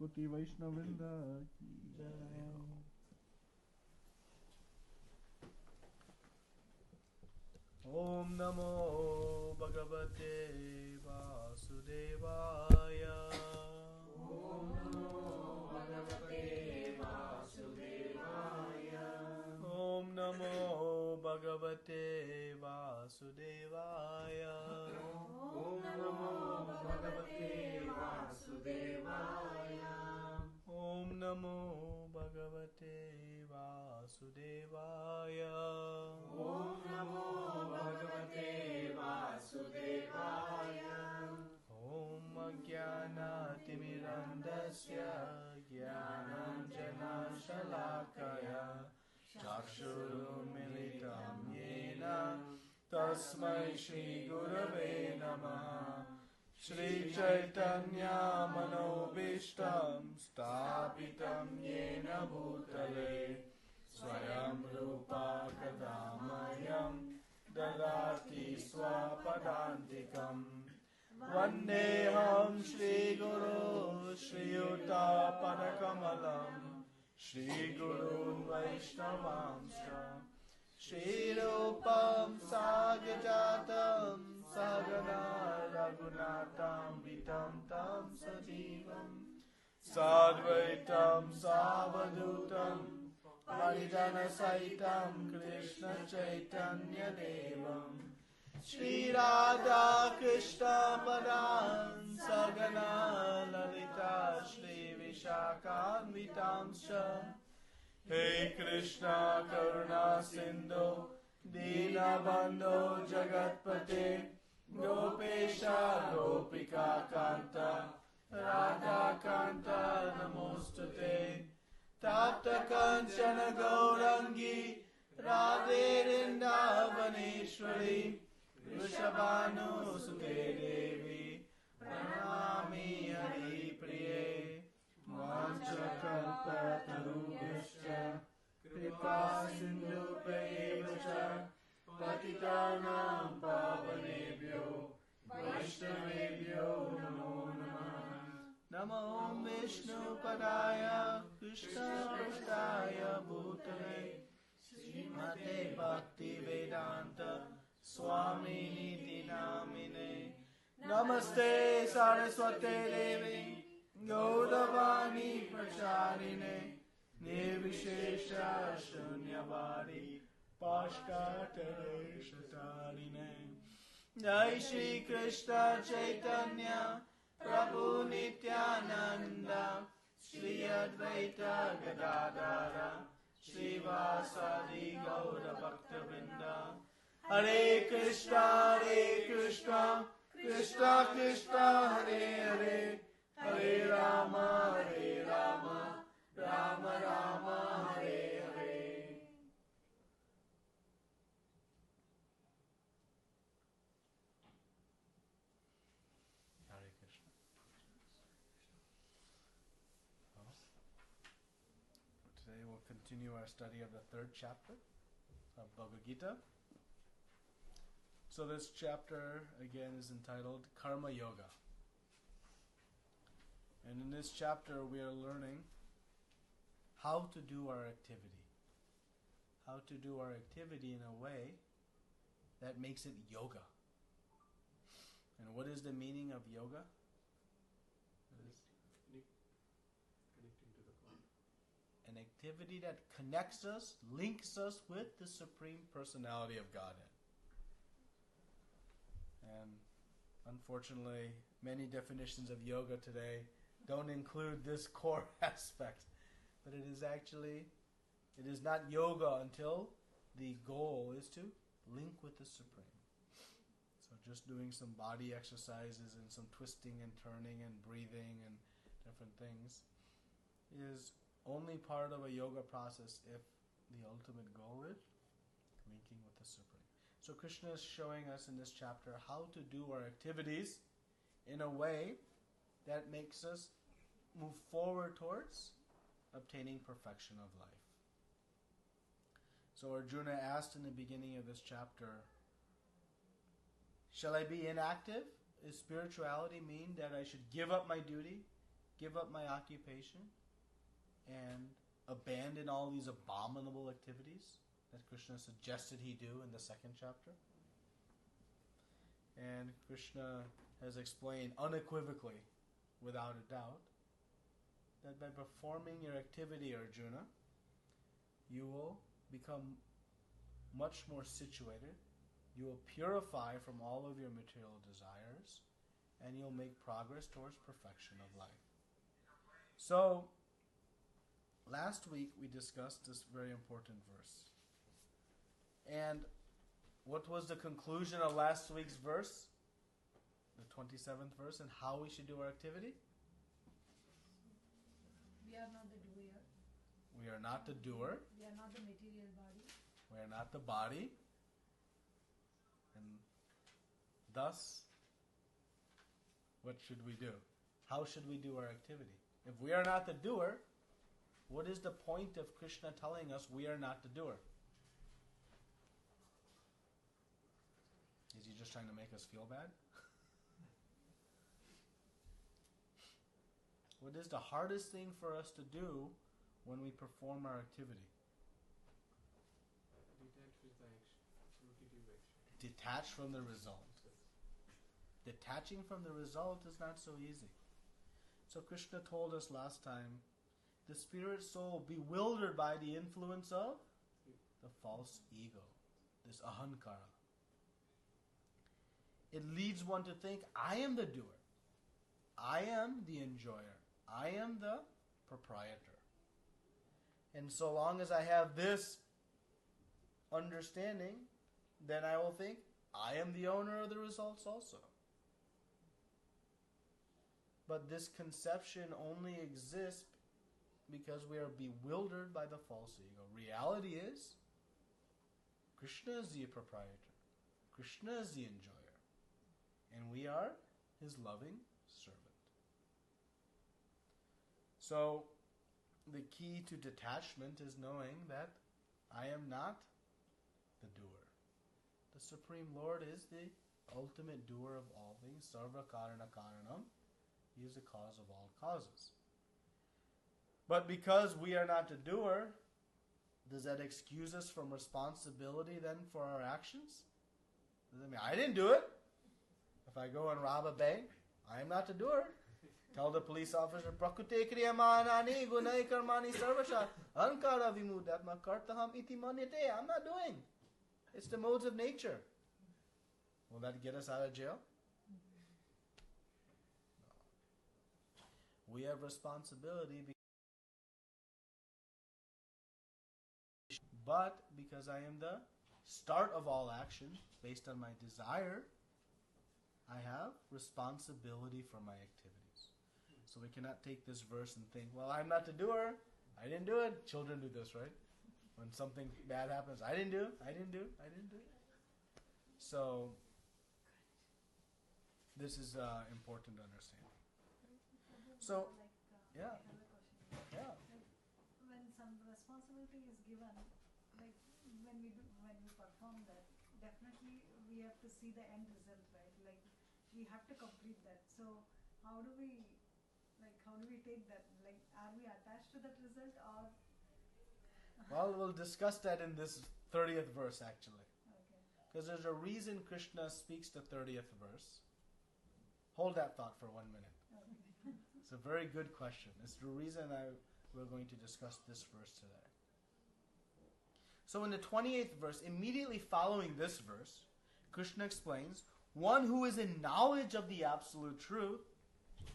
Koti Vaishnavinda ki jai. Om Namo Bhagavate Vasudevaya. Om Namo Bhagavate Vasudevaya. Om Namo Bhagavate Vasudevaya. Om Namo Bhagavate Vasudevaya. Om Namo Bhagavate Vasudevaya. Om Namo Bhagavate Vasudevaya. Om Ajnanaatimirandasya Jnananjana Shalakaya Chakshurumilitam Yena Tasmai Shri Gurave Namaha. Shri Chaitanya Manobishtam Stapitam Yena Bhutale Swayam Rupa Kadamayam Dadati Swapadantikam. Vandeham Shri Guru Shri Yuta Padakamalam Shri Guru Vaishnavamscha Shri Rupam Sagajatam Sagana Raghunatam Vitam Tam Sajivam Sadvaitam Savadutam Parijana Saitam Krishna Chaitanya Devam Shri Radha Krishna Padan Sagana Lalita Shri Vishakhan Vitamsha. Hey Krishna Karuna Sindhu Dīnabandho Jagatpate Gopesha Gopika Kanta Radha Kanta Namostate Tapta Kanchana Gaurangi Radhe Vrindavaneshwari Vrishabhanu Sute Devi Pranami Hari Priye Vanchakalpa Tarubhascha Kripa Sindhubhaivacha Patitanam Pavanebhyo Vaishnavebhyo Namo Namah. Namo Vishnu Padaya Krishna Prasthaya Bhutale Srimate Bhakti Vedanta Swami Niti Namine. Namaste Saraswate Devi Gaudavani Pracharine Nirvishesha Shunyavadi Pashkatare Shatarine. Jai Śrī Kṛṣṇa Chaitanya Prabhu Nityananda Shri Advaita Gadadara Shri Vasadi Gaura Bhakta-vrinda. Hare Krishna Krishna Krishna Hare Hare Rama Rama Rama Hare Hare. Hare Krishna. Today we'll continue our study of the third chapter of Bhagavad-gītā. So this chapter again is entitled Karma Yoga. And in this chapter we are learning how to do our activity. How to do our activity in a way that makes it yoga. And what is the meaning of yoga? Connecting to the God. An activity that connects us, links us with the Supreme Personality of Godhead. And unfortunately, many definitions of yoga today don't include this core aspect. But it is not yoga until the goal is to link with the Supreme. So just doing some body exercises and some twisting and turning and breathing and different things is only part of a yoga process if the ultimate goal is linking with the Supreme. So Krishna is showing us in this chapter how to do our activities in a way that makes us move forward towards obtaining perfection of life. So Arjuna asked in the beginning of this chapter, shall I be inactive? Does spirituality mean that I should give up my duty, give up my occupation and abandon all these abominable activities that Krishna suggested he do in the second chapter. And Krishna has explained unequivocally, without a doubt, that by performing your activity, Arjuna, you will become much more situated, you will purify from all of your material desires, and you'll make progress towards perfection of life. So, last week we discussed this very important verse. And what was the conclusion of last week's verse? The 27th verse, and how we should do our activity? We are not the doer. We are not the doer. We are not the material body. We are not the body. And thus, what should we do? How should we do our activity? If we are not the doer, what is the point of Krishna telling us we are not the doer? Is he just trying to make us feel bad? What is the hardest thing for us to do when we perform our activity? Detach with the action. Fruitive action. Detach from the result. Detaching from the result is not so easy. So Krishna told us last time, the spirit soul bewildered by the influence of the false ego, this ahankara. It leads one to think, I am the doer. I am the enjoyer. I am the proprietor. And so long as I have this understanding, then I will think, I am the owner of the results also. But this conception only exists because we are bewildered by the false ego. Reality is, Krishna is the proprietor. Krishna is the enjoyer. And we are his loving servant. So, the key to detachment is knowing that I am not the doer. The Supreme Lord is the ultimate doer of all things. Sarva karana karanam. He is the cause of all causes. But because we are not the doer, does that excuse us from responsibility then for our actions? Does that mean I didn't do it? If I go and rob a bank, I am not the doer. Tell the police officer, Prakute kriyamanani gunai karmāṇi sarvāṣā ankara vimudatma kartaham iti manyate. I'm not doing. It's the modes of nature. Will that get us out of jail? No. We have responsibility, but because I am the start of all action based on my desire, I have responsibility for my activities. So we cannot take this verse and think, well, I'm not the doer. I didn't do it. Children do this, right? When something bad happens, I didn't do it. I didn't do it. I didn't do it. So this is important to understand. So, yeah. I have a question. Yeah. Like, when some responsibility is given, like when we perform that, definitely we have to see the end result, right? Like we have to complete that. So how do we take that? Like, are we attached to that result or? Well, we'll discuss that in this 30th verse actually. Okay. Because there's a reason Krishna speaks the 30th verse. Hold that thought for 1 minute. Okay. It's a very good question. It's the reason we're going to discuss this verse today. So in the 28th verse, immediately following this verse, Krishna explains, one who is in knowledge of the absolute truth,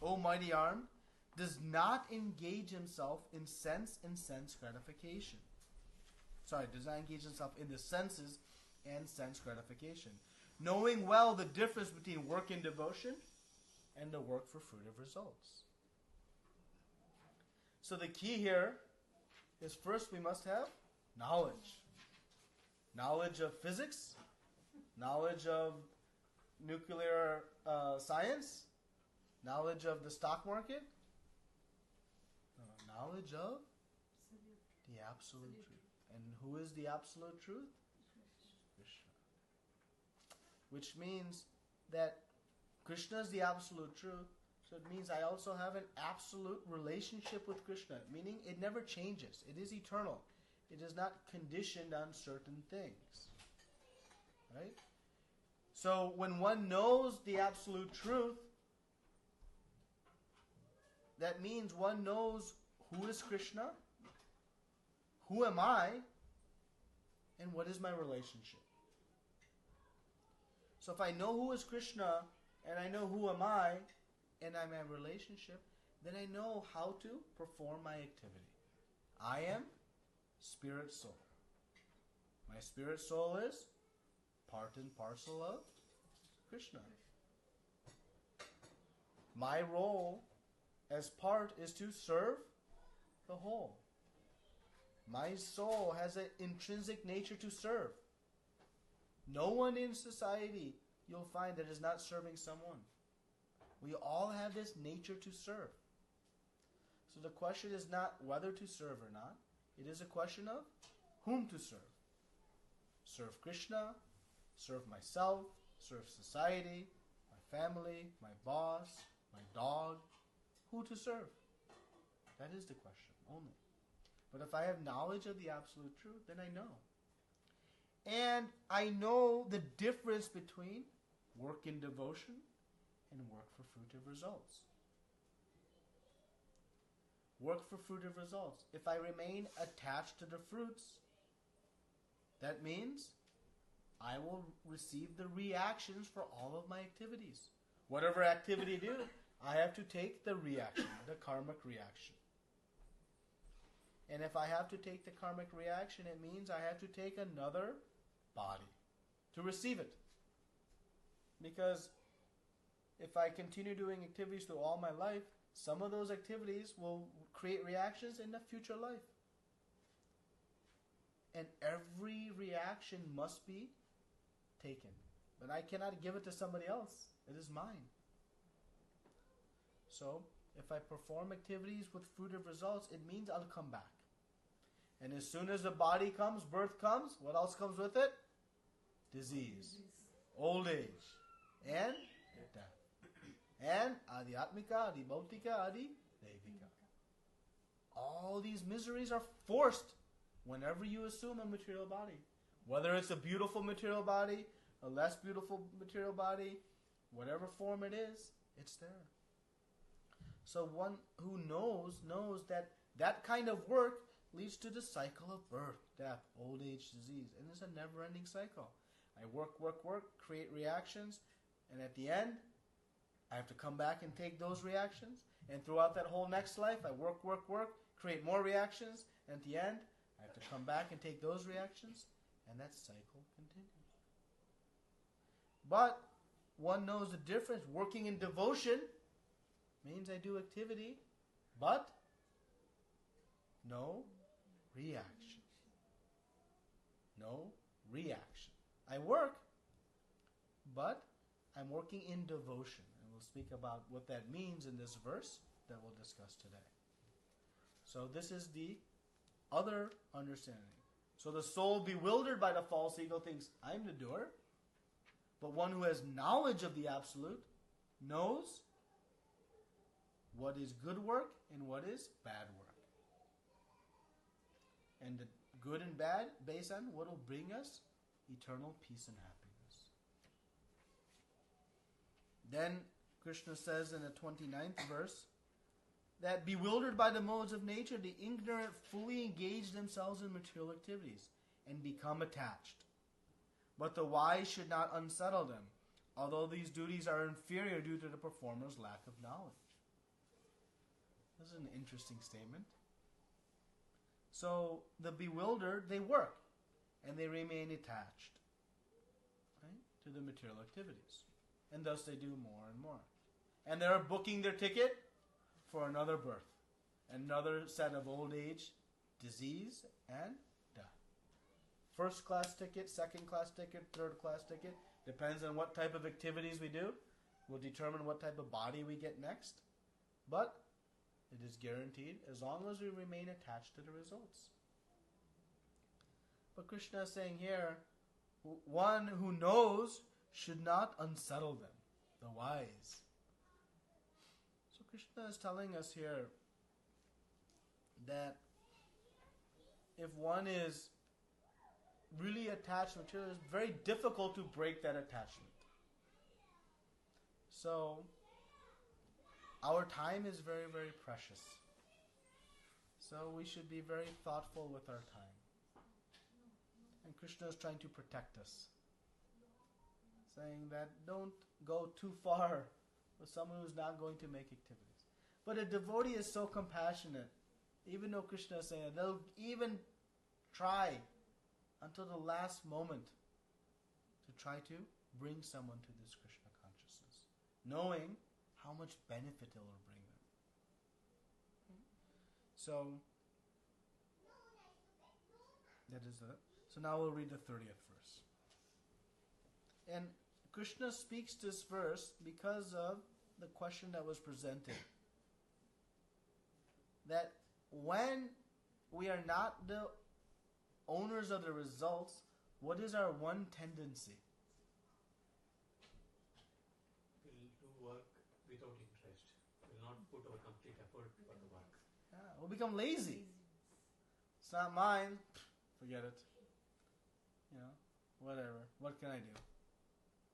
O mighty arm, does not engage himself in sense and sense gratification. Does not engage himself in the senses and sense gratification. Knowing well the difference between work in devotion and the work for fruitive results. So the key here is first we must have knowledge. Knowledge of physics, knowledge of nuclear science, knowledge of the stock market, knowledge of the absolute truth. And who is the absolute truth? Krishna. Which means that Krishna is the absolute truth, So it means I also have an absolute relationship with Krishna, meaning it never changes. It is eternal. It is not conditioned on certain things. Right? So when one knows the absolute truth, that means one knows who is Krishna, who am I, and what is my relationship. So if I know who is Krishna, and I know who am I, and I'm in a relationship, then I know how to perform my activity. I am spirit soul. My spirit soul is part and parcel of Krishna. My role as part is to serve the whole. My soul has an intrinsic nature to serve. No one in society you'll find that is not serving someone. We all have this nature to serve. So the question is not whether to serve or not. It is a question of whom to serve. Serve Krishna, serve myself, serve society, my family, my boss, my dog. Who to serve? That is the question only. But if I have knowledge of the absolute truth, then I know. And I know the difference between work in devotion and work for fruitive results. Work for fruitive results. If I remain attached to the fruits, that means I will receive the reactions for all of my activities. Whatever activity I do, I have to take the reaction, the karmic reaction. And if I have to take the karmic reaction, it means I have to take another body to receive it. Because if I continue doing activities through all my life, some of those activities will create reactions in the future life. And every reaction must be taken. But I cannot give it to somebody else. It is mine. So, if I perform activities with fruitive results, it means I'll come back. And as soon as the body comes, birth comes, what else comes with it? Disease, old age, and death. And adhyātmika, adhibhautika, adhidevika. All these miseries are forced whenever you assume a material body. Whether it's a beautiful material body, a less beautiful material body, whatever form it is, it's there. So one who knows that that kind of work leads to the cycle of birth, death, old age, disease. And it's a never-ending cycle. I work, create reactions, and at the end, I have to come back and take those reactions. And throughout that whole next life, I work, create more reactions, and at the end, I have to come back and take those reactions, and that cycle continues. But one knows the difference. Working in devotion means I do activity, but no reaction. No reaction. I work, but I'm working in devotion. And we'll speak about what that means in this verse that we'll discuss today. So this is the other understanding. So the soul bewildered by the false ego thinks, I'm the doer. But one who has knowledge of the absolute knows what is good work and what is bad work. And the good and bad based on what will bring us eternal peace and happiness. Then Krishna says in the 29th verse that bewildered by the modes of nature, the ignorant fully engage themselves in material activities and become attached. But the wise should not unsettle them, although these duties are inferior due to the performer's lack of knowledge. This is an interesting statement. So the bewildered, they work and they remain attached, right, to the material activities. And thus they do more and more. And they're booking their ticket for another birth, another set of old age, disease, and death. First class ticket, second class ticket, third class ticket. Depends on what type of activities we do. Will determine what type of body we get next. But it is guaranteed as long as we remain attached to the results. But Krishna is saying here, one who knows should not unsettle them, the wise. Krishna is telling us here that if one is really attached to material, it's very difficult to break that attachment. So, our time is very, very precious. So we should be very thoughtful with our time. And Krishna is trying to protect us, saying that don't go too far with someone who's not going to make activities. But a devotee is so compassionate, even though Krishna is saying that, they'll even try until the last moment to try to bring someone to this Krishna consciousness, knowing how much benefit it will bring them. So, that is it. So now we'll read the 30th verse. And Krishna speaks this verse because of the question that was presented. That when we are not the owners of the results, what is our one tendency? We'll do work without interest. We'll not put our complete effort for the work. Yeah, we'll become lazy. It's not mine. Forget it. You know, whatever. What can I do?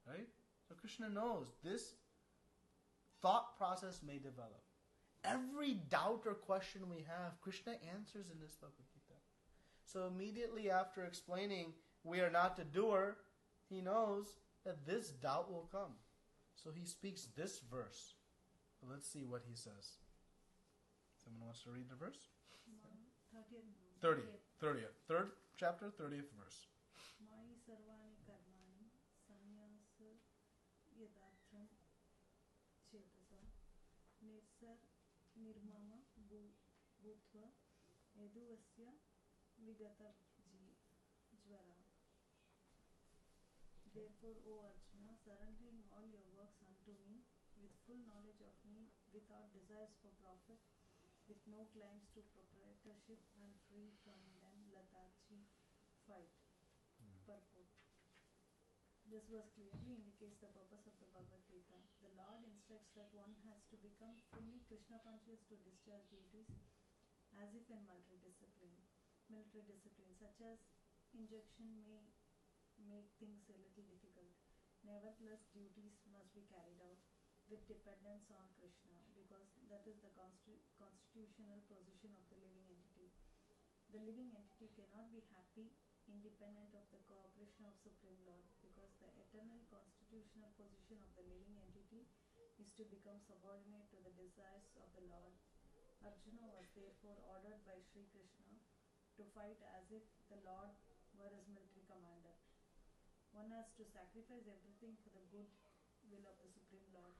Right? So Krishna knows this thought process may develop. Every doubt or question we have, Krishna answers in this Bhagavad-gītā. So immediately after explaining we are not the doer, he knows that this doubt will come. So he speaks this verse. So let's see what he says. Someone wants to read the verse? 30th. Third chapter, 30th verse. mayi sarvāṇi karmāṇi sannyasyādhyātma-cetasā nirmamo bhūtvā yudhyasva vigata-jvara. Therefore, O Arjuna, surrendering all your works unto me, with full knowledge of me, without desires for profit, with no claims to proprietorship, and free from them, lethargy, fight. Purport. This verse clearly indicates the purpose of the Bhagavad-gītā. The Lord instructs that one has to become fully Krishna conscious to discharge duties as if in military discipline, such as injunction may make things a little difficult. Nevertheless, duties must be carried out with dependence on Krishna, because that is the constitutional position of the living entity. The living entity cannot be happy independent of the cooperation of Supreme Lord, because the eternal constitutional position of the living entity is to become subordinate to the desires of the Lord. Arjuna was therefore ordered by Śrī Kṛṣṇa to fight as if the Lord were his military commander. One has to sacrifice everything for the good will of the Supreme Lord,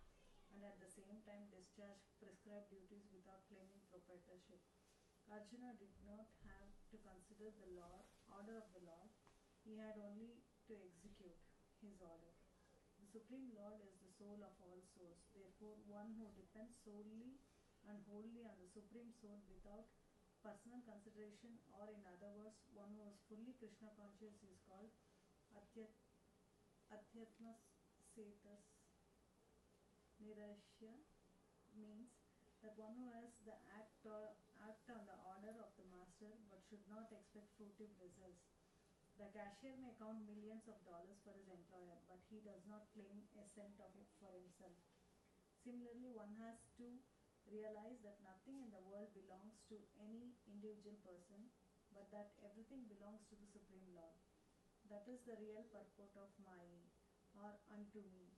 and at the same time discharge prescribed duties without claiming proprietorship. Arjuna did not have to consider the order of the Lord. He had only to execute his order. The Supreme Lord is the soul of all souls. Therefore, one who depends solely and wholly on the Supreme Soul without personal consideration, or in other words, one who is fully Krishna conscious, is called adhyātma-cetās. Nirāśīḥ means that one who has the act on the order of the master but should not expect fruitive results. The cashier may count millions of dollars for his employer, but he does not claim a cent of it for himself. Similarly, one has to realize that nothing in the world belongs to any individual person, but that everything belongs to the Supreme Lord. That is the real purport of mayi, or unto me.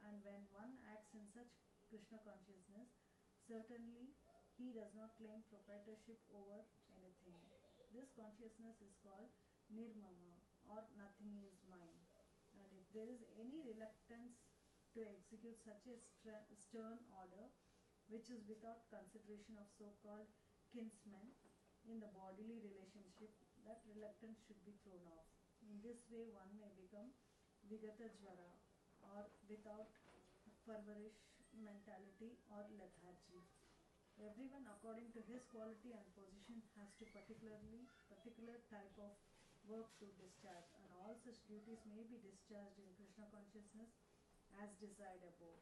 And when one acts in such Krishna consciousness, certainly he does not claim proprietorship over anything. This consciousness is called nirmama, or nothing is mine. And if there is any reluctance to execute such a stern order, which is without consideration of so-called kinsmen in the bodily relationship, that reluctance should be thrown off. In this way, one may become vigata-jvara, or without perverish mentality, or lethargy. Everyone, according to his quality and position, has to particular type of work to discharge, and all such duties may be discharged in Krishna consciousness as desired above.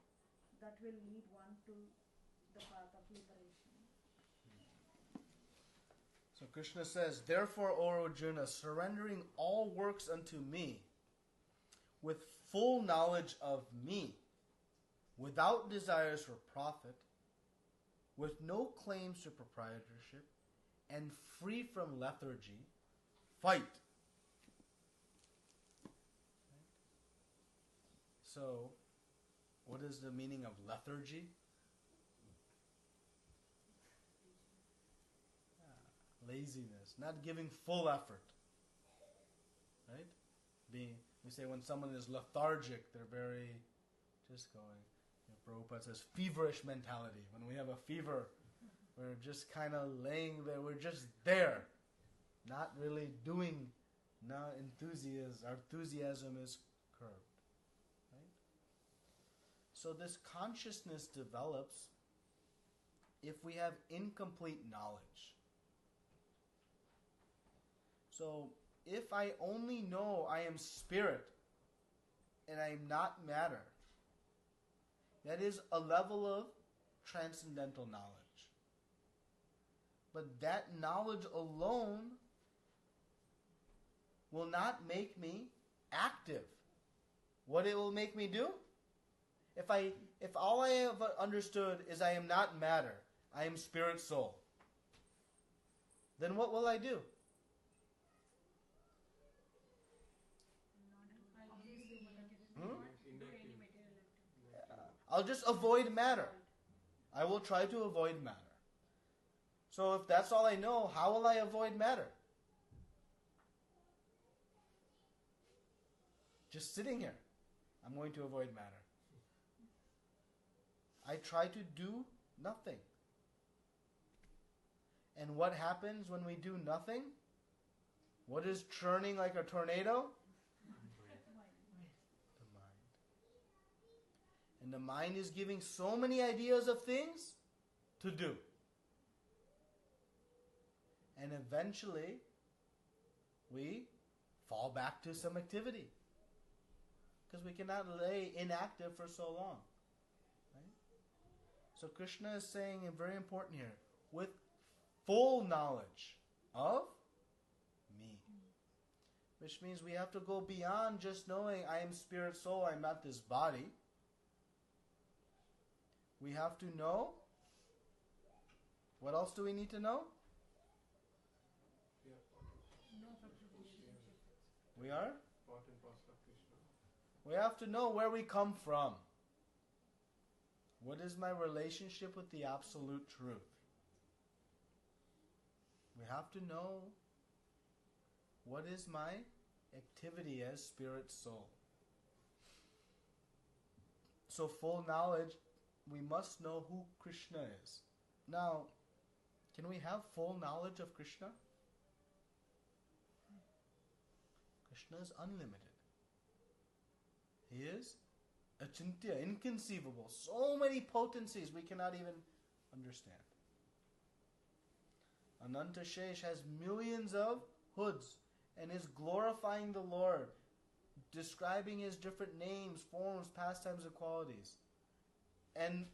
That will lead one to the path of liberation. So Krishna says, therefore, O Arjuna, surrendering all works unto me, with full knowledge of me, without desires for profit, with no claims to proprietorship, and free from lethargy, fight. So, what is the meaning of lethargy? Laziness, not giving full effort. Right? We say when someone is lethargic, they're very just going. Prabhupada says feverish mentality. When we have a fever, we're just kind of laying there. We're just there, not really doing. No enthusiasm. Our enthusiasm is curbed. Right? So this consciousness develops if we have incomplete knowledge. So if I only know I am spirit and I am not matter, that is a level of transcendental knowledge. But that knowledge alone will not make me active. What it will make me do? If all I have understood is I am not matter, I am spirit soul, then what will I do? I'll just avoid matter. I will try to avoid matter. So if that's all I know, how will I avoid matter? Just sitting here, I'm going to avoid matter. I try to do nothing. And what happens when we do nothing? What is churning like a tornado? And the mind is giving so many ideas of things to do. And eventually, we fall back to some activity. Because we cannot lay inactive for so long. Right? So Krishna is saying, and very important here, with full knowledge of me. Which means we have to go beyond just knowing I am spirit soul, I'm not this body. We have to know. What else do we need to know? We are? We have to know where we come from. What is my relationship with the absolute truth? We have to know what is my activity as spirit soul. So full knowledge, we must know who Krishna is. Now, can we have full knowledge of Krishna? Krishna is unlimited. He is achintya, inconceivable. So many potencies we cannot even understand. Ananta Shesh has millions of hoods and is glorifying the Lord, describing his different names, forms, pastimes, and qualities. And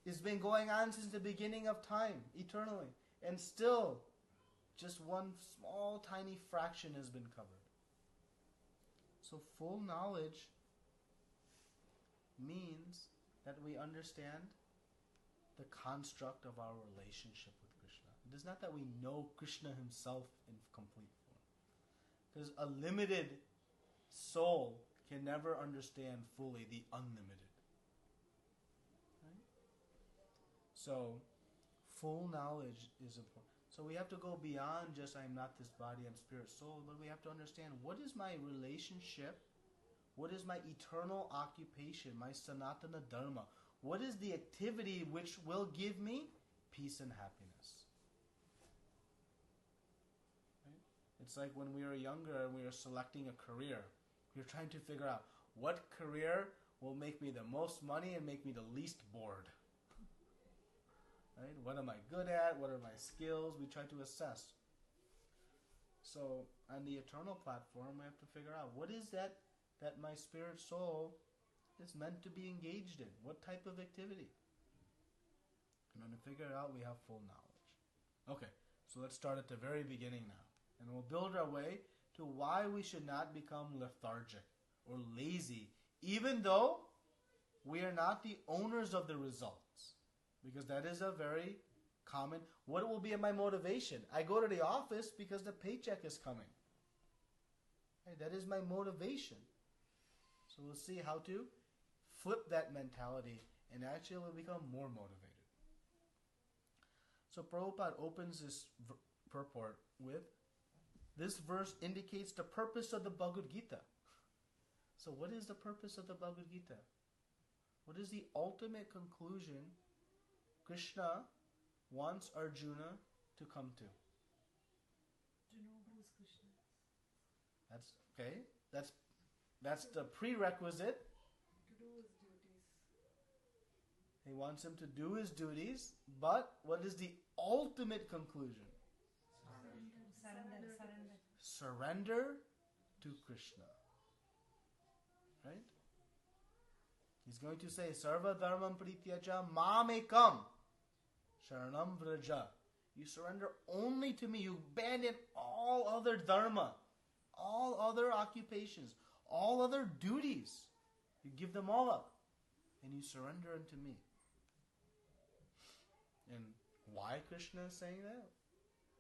it's been going on since the beginning of time, eternally. And still, just one small, tiny fraction has been covered. So full knowledge means that we understand the construct of our relationship with Krishna. It is not that we know Krishna himself in complete form. Because a limited soul can never understand fully the unlimited. Right? So, full knowledge is important. So we have to go beyond just I'm not this body, I'm spirit soul, but we have to understand what is my relationship, what is my eternal occupation, my sanatana dharma, what is the activity which will give me peace and happiness. Right? It's like when we were younger and we were selecting a career. We were trying to figure out what career will make me the most money and make me the least bored. Right? What am I good at? What are my skills? We try to assess. So on the eternal platform, we have to figure out what is that my spirit soul is meant to be engaged in. What type of activity? And when we figure it out, we have full knowledge. Okay, so let's start at the very beginning now. And we'll build our way to why we should not become lethargic or lazy, even though we are not the owners of the results. Because that is a very common, what will be my motivation? I go to the office because the paycheck is coming. Right, that is my motivation. So we'll see how to flip that mentality and actually become more motivated. So Prabhupada opens this purport with, this verse indicates the purpose of the Bhagavad-gītā. So what is the purpose of the Bhagavad-gītā? What is the ultimate conclusion Krishna wants Arjuna to come to? To know who is Krishna. That's okay. That's the prerequisite. To do his duties. He wants him to do his duties, but what is the ultimate conclusion? Surrender to Krishna. Right? He's going to say, Sarva dharmam prityaja mamekam sharanam vraja. You surrender only to me. You abandon all other dharma, all other occupations, all other duties. You give them all up and you surrender unto me. And why Krishna is saying that?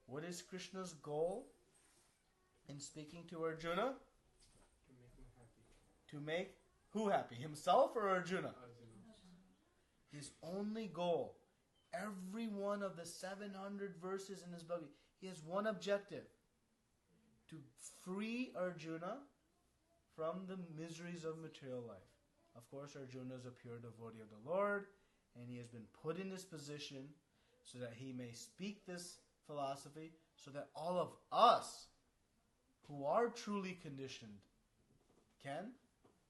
What is Krishna's goal in speaking to Arjuna? To make him happy. To make who happy? Himself or Arjuna? Arjuna. His only goal. Every one of the 700 verses in his Bhagavad, he has one objective. To free Arjuna from the miseries of material life. Of course, Arjuna is a pure devotee of the Lord, and he has been put in this position so that he may speak this philosophy, so that all of us who are truly conditioned can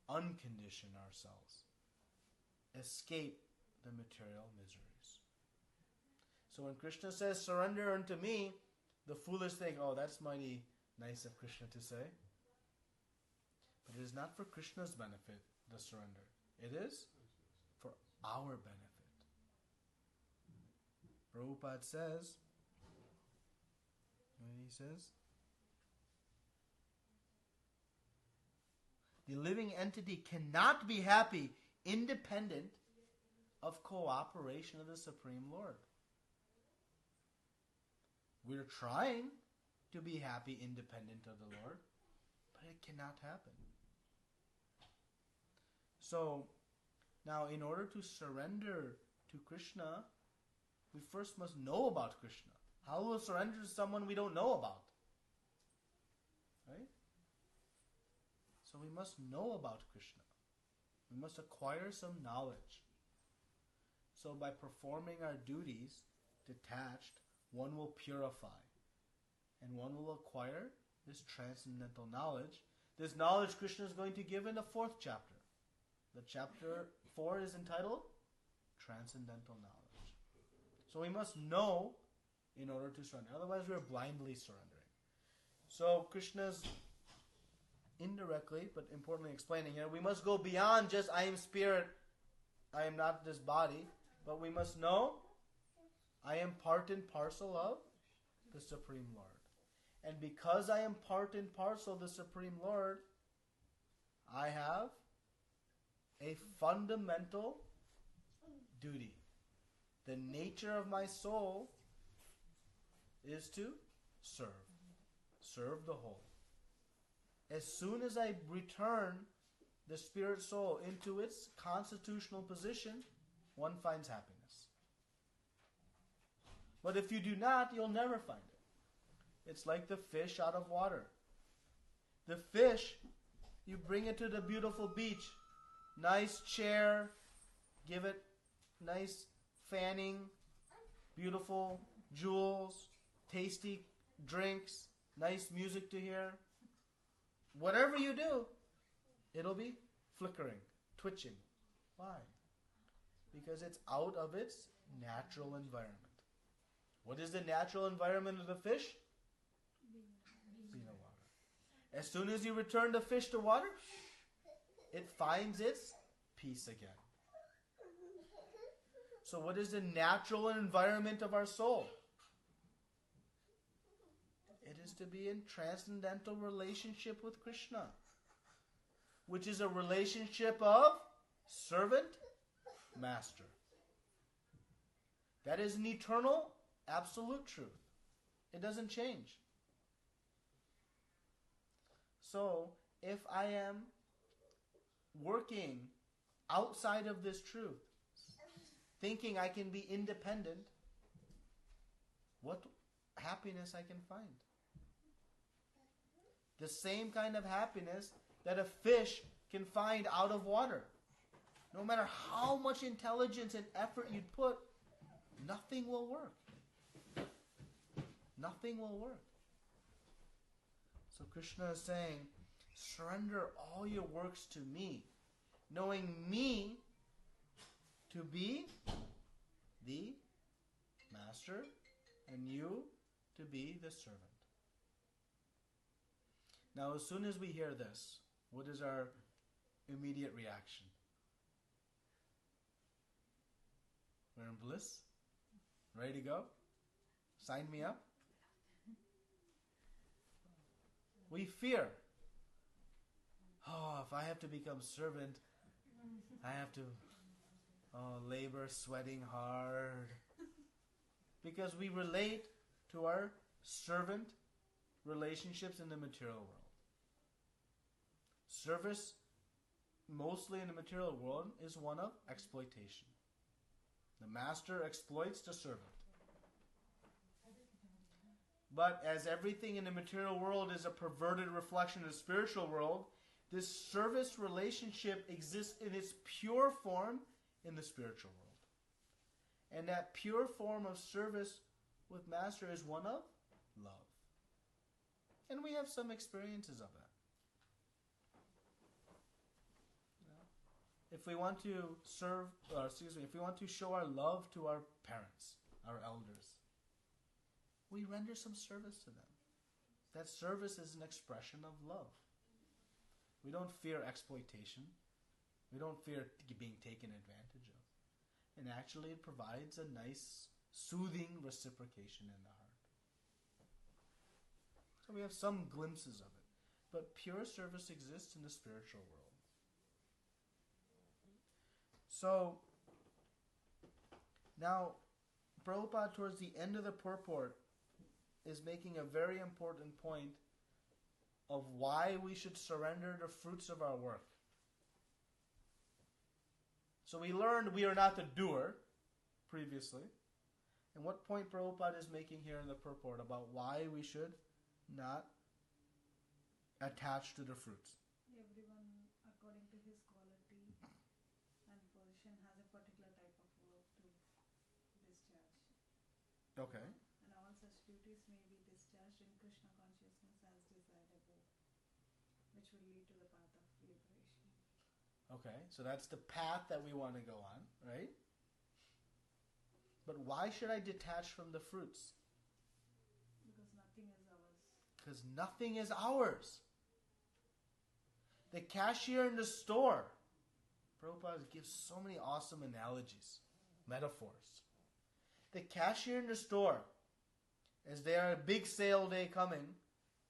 uncondition ourselves, escape the material miseries. So when Krishna says, surrender unto me, the foolish think, oh, that's mighty nice of Krishna to say. But it is not for Krishna's benefit, the surrender. It is for our benefit. Prabhupada says, what he says? The living entity cannot be happy independent of cooperation of the Supreme Lord. We're trying to be happy independent of the Lord, but it cannot happen. So, now in order to surrender to Krishna, we first must know about Krishna. How will we surrender to someone we don't know about? Right? So we must know about Krishna. We must acquire some knowledge. So by performing our duties detached, one will purify. And one will acquire this transcendental knowledge. This knowledge Krishna is going to give in the 4th chapter. The chapter 4 is entitled Transcendental Knowledge. So we must know in order to surrender. Otherwise we are blindly surrendering. So Krishna's indirectly, but importantly explaining here, we must go beyond just I am spirit, I am not this body, but we must know I am part and parcel of the Supreme Lord. And because I am part and parcel of the Supreme Lord, I have a fundamental duty. The nature of my soul is to serve. Serve the whole. As soon as I return the spirit soul into its constitutional position, one finds happiness. But if you do not, you'll never find it. It's like the fish out of water. The fish, you bring it to the beautiful beach. Nice chair, give it nice fanning, beautiful jewels, tasty drinks, nice music to hear. Whatever you do, it'll be flickering, twitching. Why? Because it's out of its natural environment. What is the natural environment of the fish? Being a water. As soon as you return the fish to water, it finds its peace again. So what is the natural environment of our soul? It is to be in transcendental relationship with Krishna, which is a relationship of servant-master. That is an eternal, absolute truth. It doesn't change. So, if I am working outside of this truth, thinking I can be independent, what happiness I can find? The same kind of happiness that a fish can find out of water. No matter how much intelligence and effort you put, nothing will work. Nothing will work. So Krishna is saying, surrender all your works to me, knowing me to be the master and you to be the servant. Now, as soon as we hear this, what is our immediate reaction? We're in bliss? Ready to go? Sign me up? We fear. Oh, if I have to become servant, I have to labor, sweating hard. Because we relate to our servant relationships in the material world. Service, mostly in the material world, is one of exploitation. The master exploits the servant. But as everything in the material world is a perverted reflection of the spiritual world, this service relationship exists in its pure form in the spiritual world. And that pure form of service with master is one of love. And we have some experiences of that. If we want to if we want to show our love to our parents, our elders, we render some service to them. That service is an expression of love. We don't fear exploitation. We don't fear being taken advantage of. And actually it provides a nice, soothing reciprocation in the heart. So we have some glimpses of it. But pure service exists in the spiritual world. So, now, Prabhupada, towards the end of the purport, is making a very important point of why we should surrender the fruits of our work. So we learned we are not the doer previously. And what point Prabhupada is making here in the purport about why we should not attach to the fruits. Everyone, according to his quality and position, has a particular type of work to discharge. Okay. And all such duties may be discharged in Krishna consciousness as desired above, which will lead to the path of liberation. Okay, so that's the path that we want to go on, right? But why should I detach from the fruits? Because nothing is ours. Because nothing is ours. The cashier in the store. Prabhupada gives so many awesome analogies, metaphors. The cashier in the store, as they are a big sale day coming,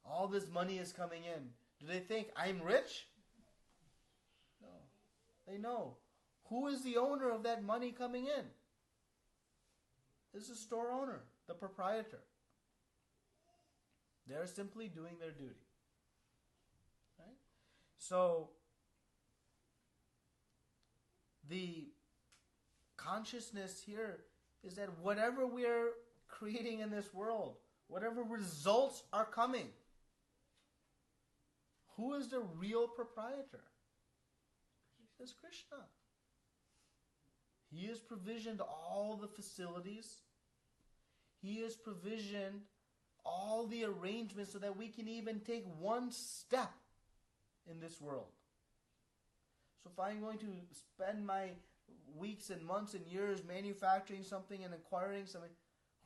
all this money is coming in. Do they think, I'm rich? No. They know. Who is the owner of that money coming in? This is the store owner, the proprietor. They're simply doing their duty. Right? So, the consciousness here is that whatever we're creating in this world, whatever results are coming, who is the real proprietor? It's Krishna. He has provisioned all the facilities. He has provisioned all the arrangements so that we can even take one step in this world. So if I'm going to spend my weeks and months and years manufacturing something and acquiring something,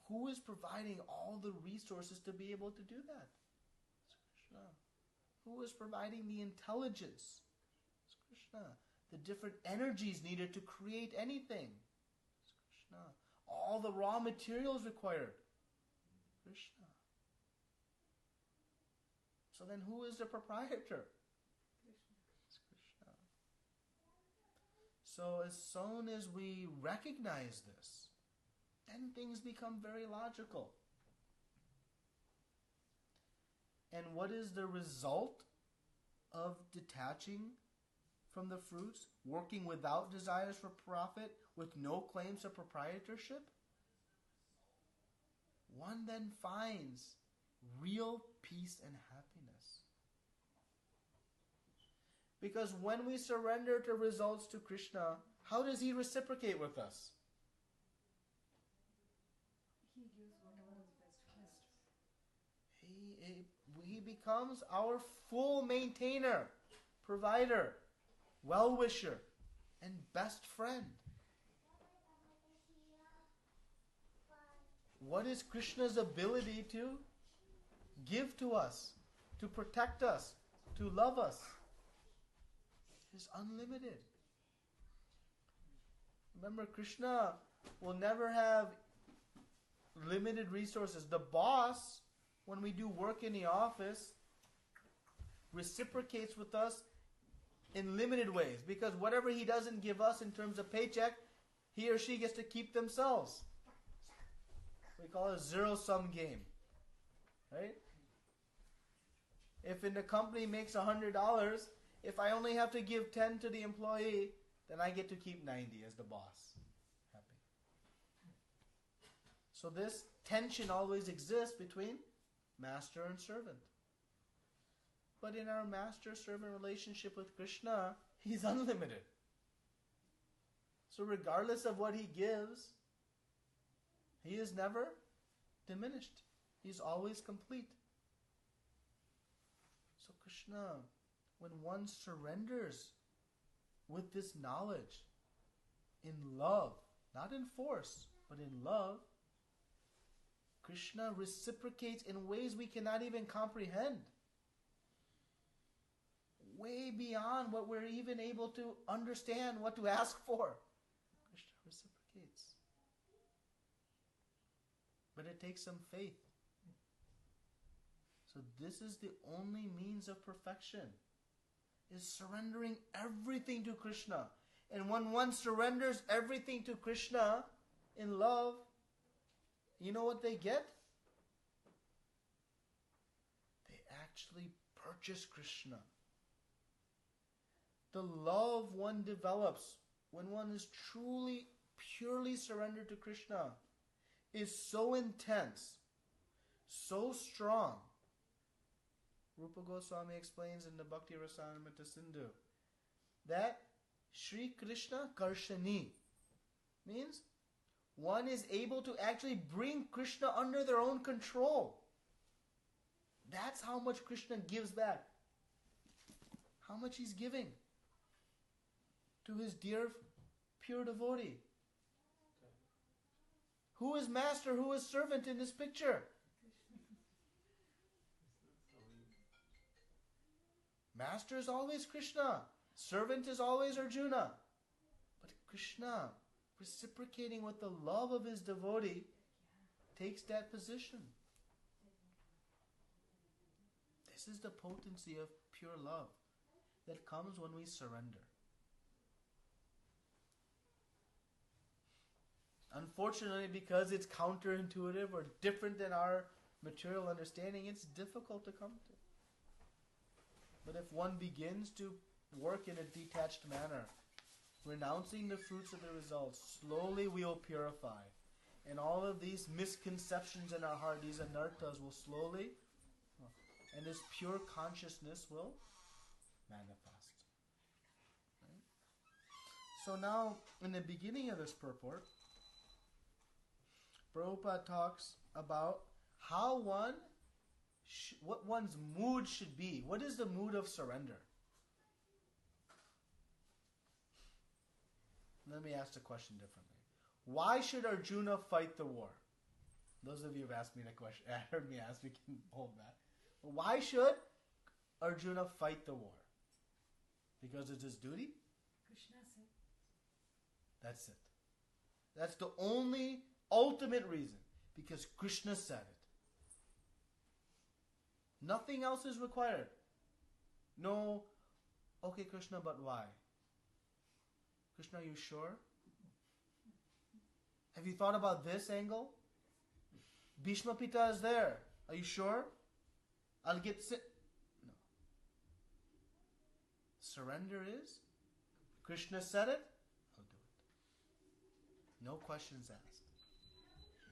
who is providing all the resources to be able to do that? It's Krishna. Who is providing the intelligence? It's Krishna. The different energies needed to create anything. It's Krishna. All the raw materials required, Krishna. So then who is the proprietor? It's Krishna. So as soon as we recognize this, then things become very logical. And what is the result of detaching from the fruits, working without desires for profit, with no claims of proprietorship? One then finds real peace and happiness. Because when we surrender to results to Krishna, how does He reciprocate with us? He gives whatever is best. He becomes our full maintainer, provider, well-wisher, and best friend. What is Krishna's ability to give to us, to protect us, to love us? It is unlimited. Remember, Krishna will never have limited resources. The boss, when we do work in the office, reciprocates with us in limited ways, because whatever he doesn't give us in terms of paycheck, he or she gets to keep themselves. We call it a zero-sum game, right? If in the company makes $100, if I only have to give 10 to the employee, then I get to keep 90 as the boss. Happy. So this tension always exists between master and servant. But in our master-servant relationship with Krishna, He's unlimited. So regardless of what He gives, He is never diminished. He's always complete. So Krishna, when one surrenders with this knowledge, in love, not in force, but in love, Krishna reciprocates in ways we cannot even comprehend. Way beyond what we're even able to understand, what to ask for. Krishna reciprocates. But it takes some faith. So this is the only means of perfection, is surrendering everything to Krishna. And when one surrenders everything to Krishna in love, you know what they get? They actually purchase Krishna. The love one develops when one is truly, purely surrendered to Krishna is so intense, so strong. Rupa Goswami explains in the Bhakti Rasamrita Sindhu that Śrī Kṛṣṇa means one is able to actually bring Krishna under their own control. That's how much Krishna gives back. How much He's giving to His dear, pure devotee. Who is master, who is servant in this picture? Master is always Krishna. Servant is always Arjuna. But Krishna, reciprocating with the love of His devotee, takes that position. This is the potency of pure love that comes when we surrender. Unfortunately, because it's counterintuitive or different than our material understanding, it's difficult to come to. But if one begins to work in a detached manner, renouncing the fruits of the results, slowly we will purify. And all of these misconceptions in our heart, these anarthas, will slowly, and this pure consciousness will manifest. Right? So now, in the beginning of this purport, Prabhupada talks about how what one's mood should be. What is the mood of surrender? Let me ask the question differently. Why should Arjuna fight the war? Those of you who have asked me that question, heard me ask, we can hold that. Why should Arjuna fight the war? Because it's his duty? Krishna said. That's it. That's the only ultimate reason. Because Krishna said it. Nothing else is required. No, okay Krishna, but why? Krishna, are you sure? Have you thought about this angle? Bhishma Pita is there. Are you sure? I'll get sick. No. Surrender is, Krishna said it, I'll do it. No questions asked.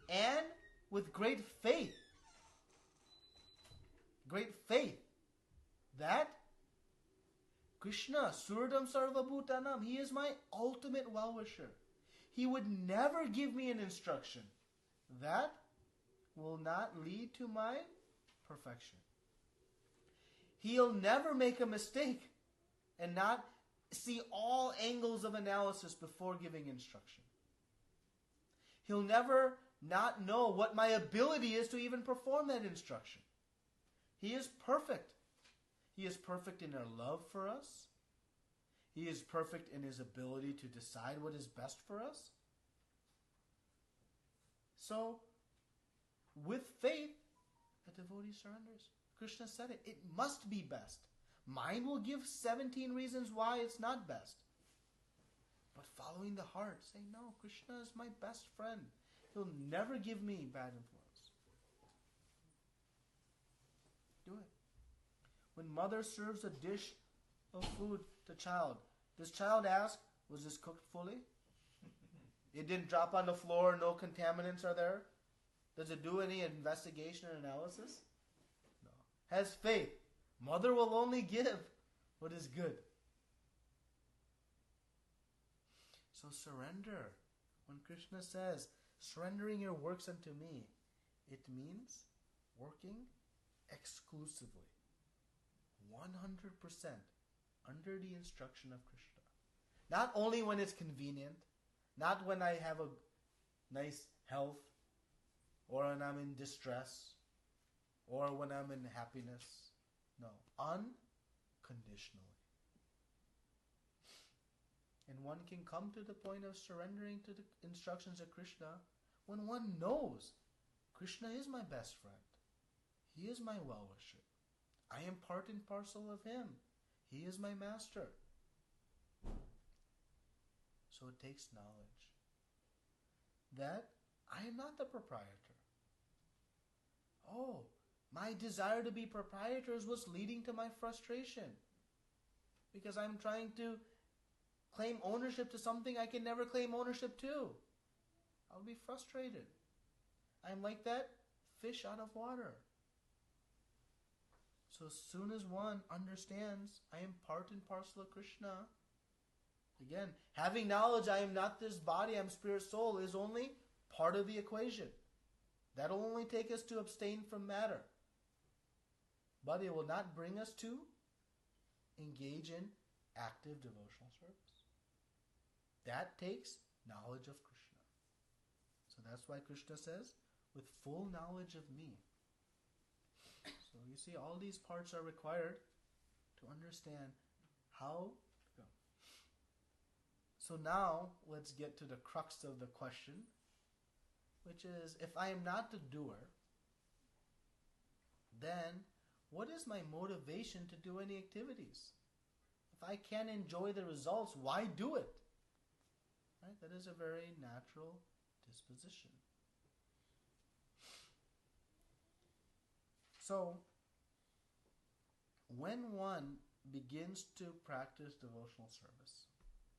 And with great faith. Great faith that Krishna, Suradam Sarva Bhutanam, He is my ultimate well-wisher. He would never give me an instruction that will not lead to my perfection. He'll never make a mistake and not see all angles of analysis before giving instruction. He'll never not know what my ability is to even perform that instruction. He is perfect. He is perfect in our love for us. He is perfect in His ability to decide what is best for us. So, with faith, a devotee surrenders. Krishna said it. It must be best. Mind will give 17 reasons why it's not best. But following the heart, saying, no, Krishna is my best friend. He'll never give me bad influence. Do it. When mother serves a dish of food to child, does child ask, was this cooked fully? It didn't drop on the floor, no contaminants are there? Does it do any investigation or analysis? No. Has faith. Mother will only give what is good. So surrender. When Krishna says, surrendering your works unto me, it means working exclusively, 100% under the instruction of Krishna. Not only when it's convenient, not when I have a nice health, or when I'm in distress, or when I'm in happiness. No, unconditionally. And one can come to the point of surrendering to the instructions of Krishna when one knows Krishna is my best friend. He is my well-wisher. I am part and parcel of Him. He is my master. So it takes knowledge that I am not the proprietor. Oh, my desire to be proprietor is what's leading to my frustration. Because I'm trying to claim ownership to something I can never claim ownership to. I'll be frustrated. I'm like that fish out of water. So as soon as one understands I am part and parcel of Krishna, again, having knowledge I am not this body, I'm spirit soul, is only part of the equation. That'll only take us to abstain from matter. But it will not bring us to engage in active devotional service. That takes knowledge of Krishna. So that's why Krishna says, with full knowledge of me. So you see, all these parts are required to understand how to go. So now, let's get to the crux of the question, which is, if I am not the doer, then what is my motivation to do any activities? If I can't enjoy the results, why do it? Right? That is a very natural disposition. So, when one begins to practice devotional service,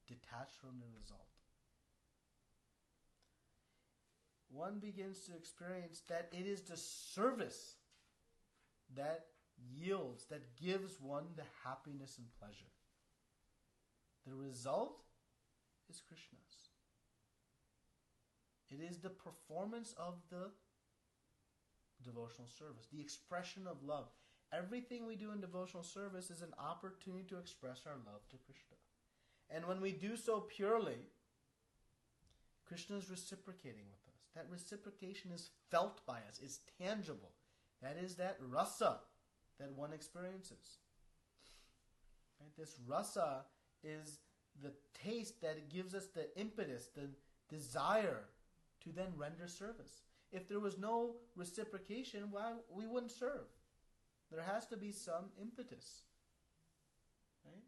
detached from the result, one begins to experience that it is the service that yields, that gives one the happiness and pleasure. The result is Krishna's. It is the performance of the devotional service, the expression of love. Everything we do in devotional service is an opportunity to express our love to Krishna. And when we do so purely, Krishna is reciprocating with us. That reciprocation is felt by us, is tangible. That is that rasa that one experiences. Right? This rasa is the taste that gives us the impetus, desire to then render service. If there was no reciprocation, why we wouldn't serve? There has to be some impetus. Right?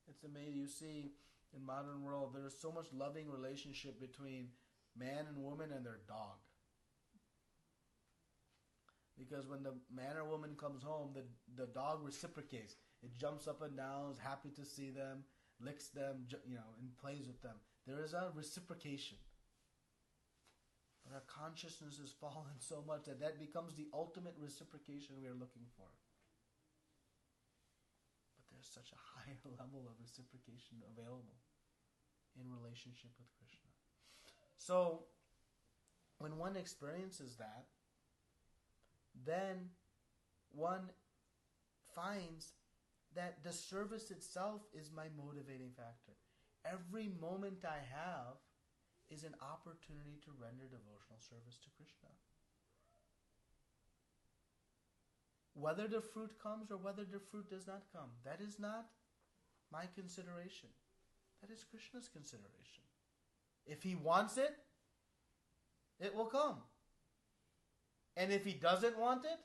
It's amazing. You see, in modern world, there is so much loving relationship between man and woman and their dog. Because when the man or woman comes home, the dog reciprocates. It jumps up and down, is happy to see them, licks them, and plays with them. There is a reciprocation. But our consciousness has fallen so much that becomes the ultimate reciprocation we are looking for. But there's such a higher level of reciprocation available in relationship with Krishna. So, when one experiences that, then one finds that the service itself is my motivating factor. Every moment I have is an opportunity to render devotional service to Krishna. Whether the fruit comes or whether the fruit does not come, that is not my consideration. That is Krishna's consideration. If he wants it, it will come. And if he doesn't want it,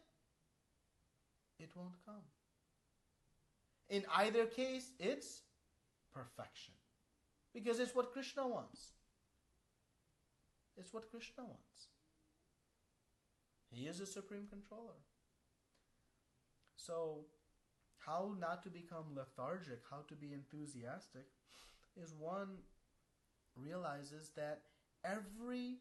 it won't come. In either case, it's perfection. Because it's what Krishna wants. It's what Krishna wants. He is the supreme controller. So, how not to become lethargic, how to be enthusiastic, is one realizes that everything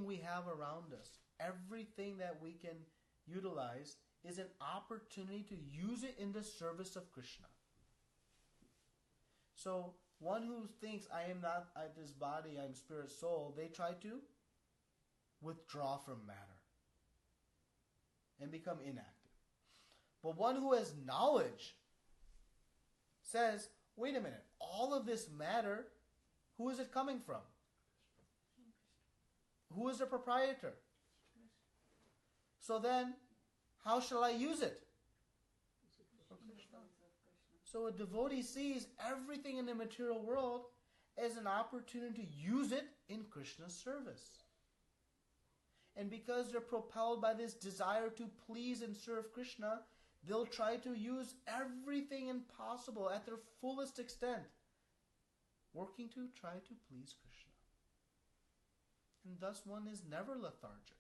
we have around us, everything that we can utilize, is an opportunity to use it in the service of Krishna. So, one who thinks, I am not this body, I am spirit soul, they try to withdraw from matter and become inactive. But one who has knowledge says, wait a minute, all of this matter, who is it coming from? Who is the proprietor? So then, how shall I use it? For Krishna. So a devotee sees everything in the material world as an opportunity to use it in Krishna's service. And because they're propelled by this desire to please and serve Krishna, they'll try to use everything possible at their fullest extent, working to try to please Krishna. And thus one is never lethargic.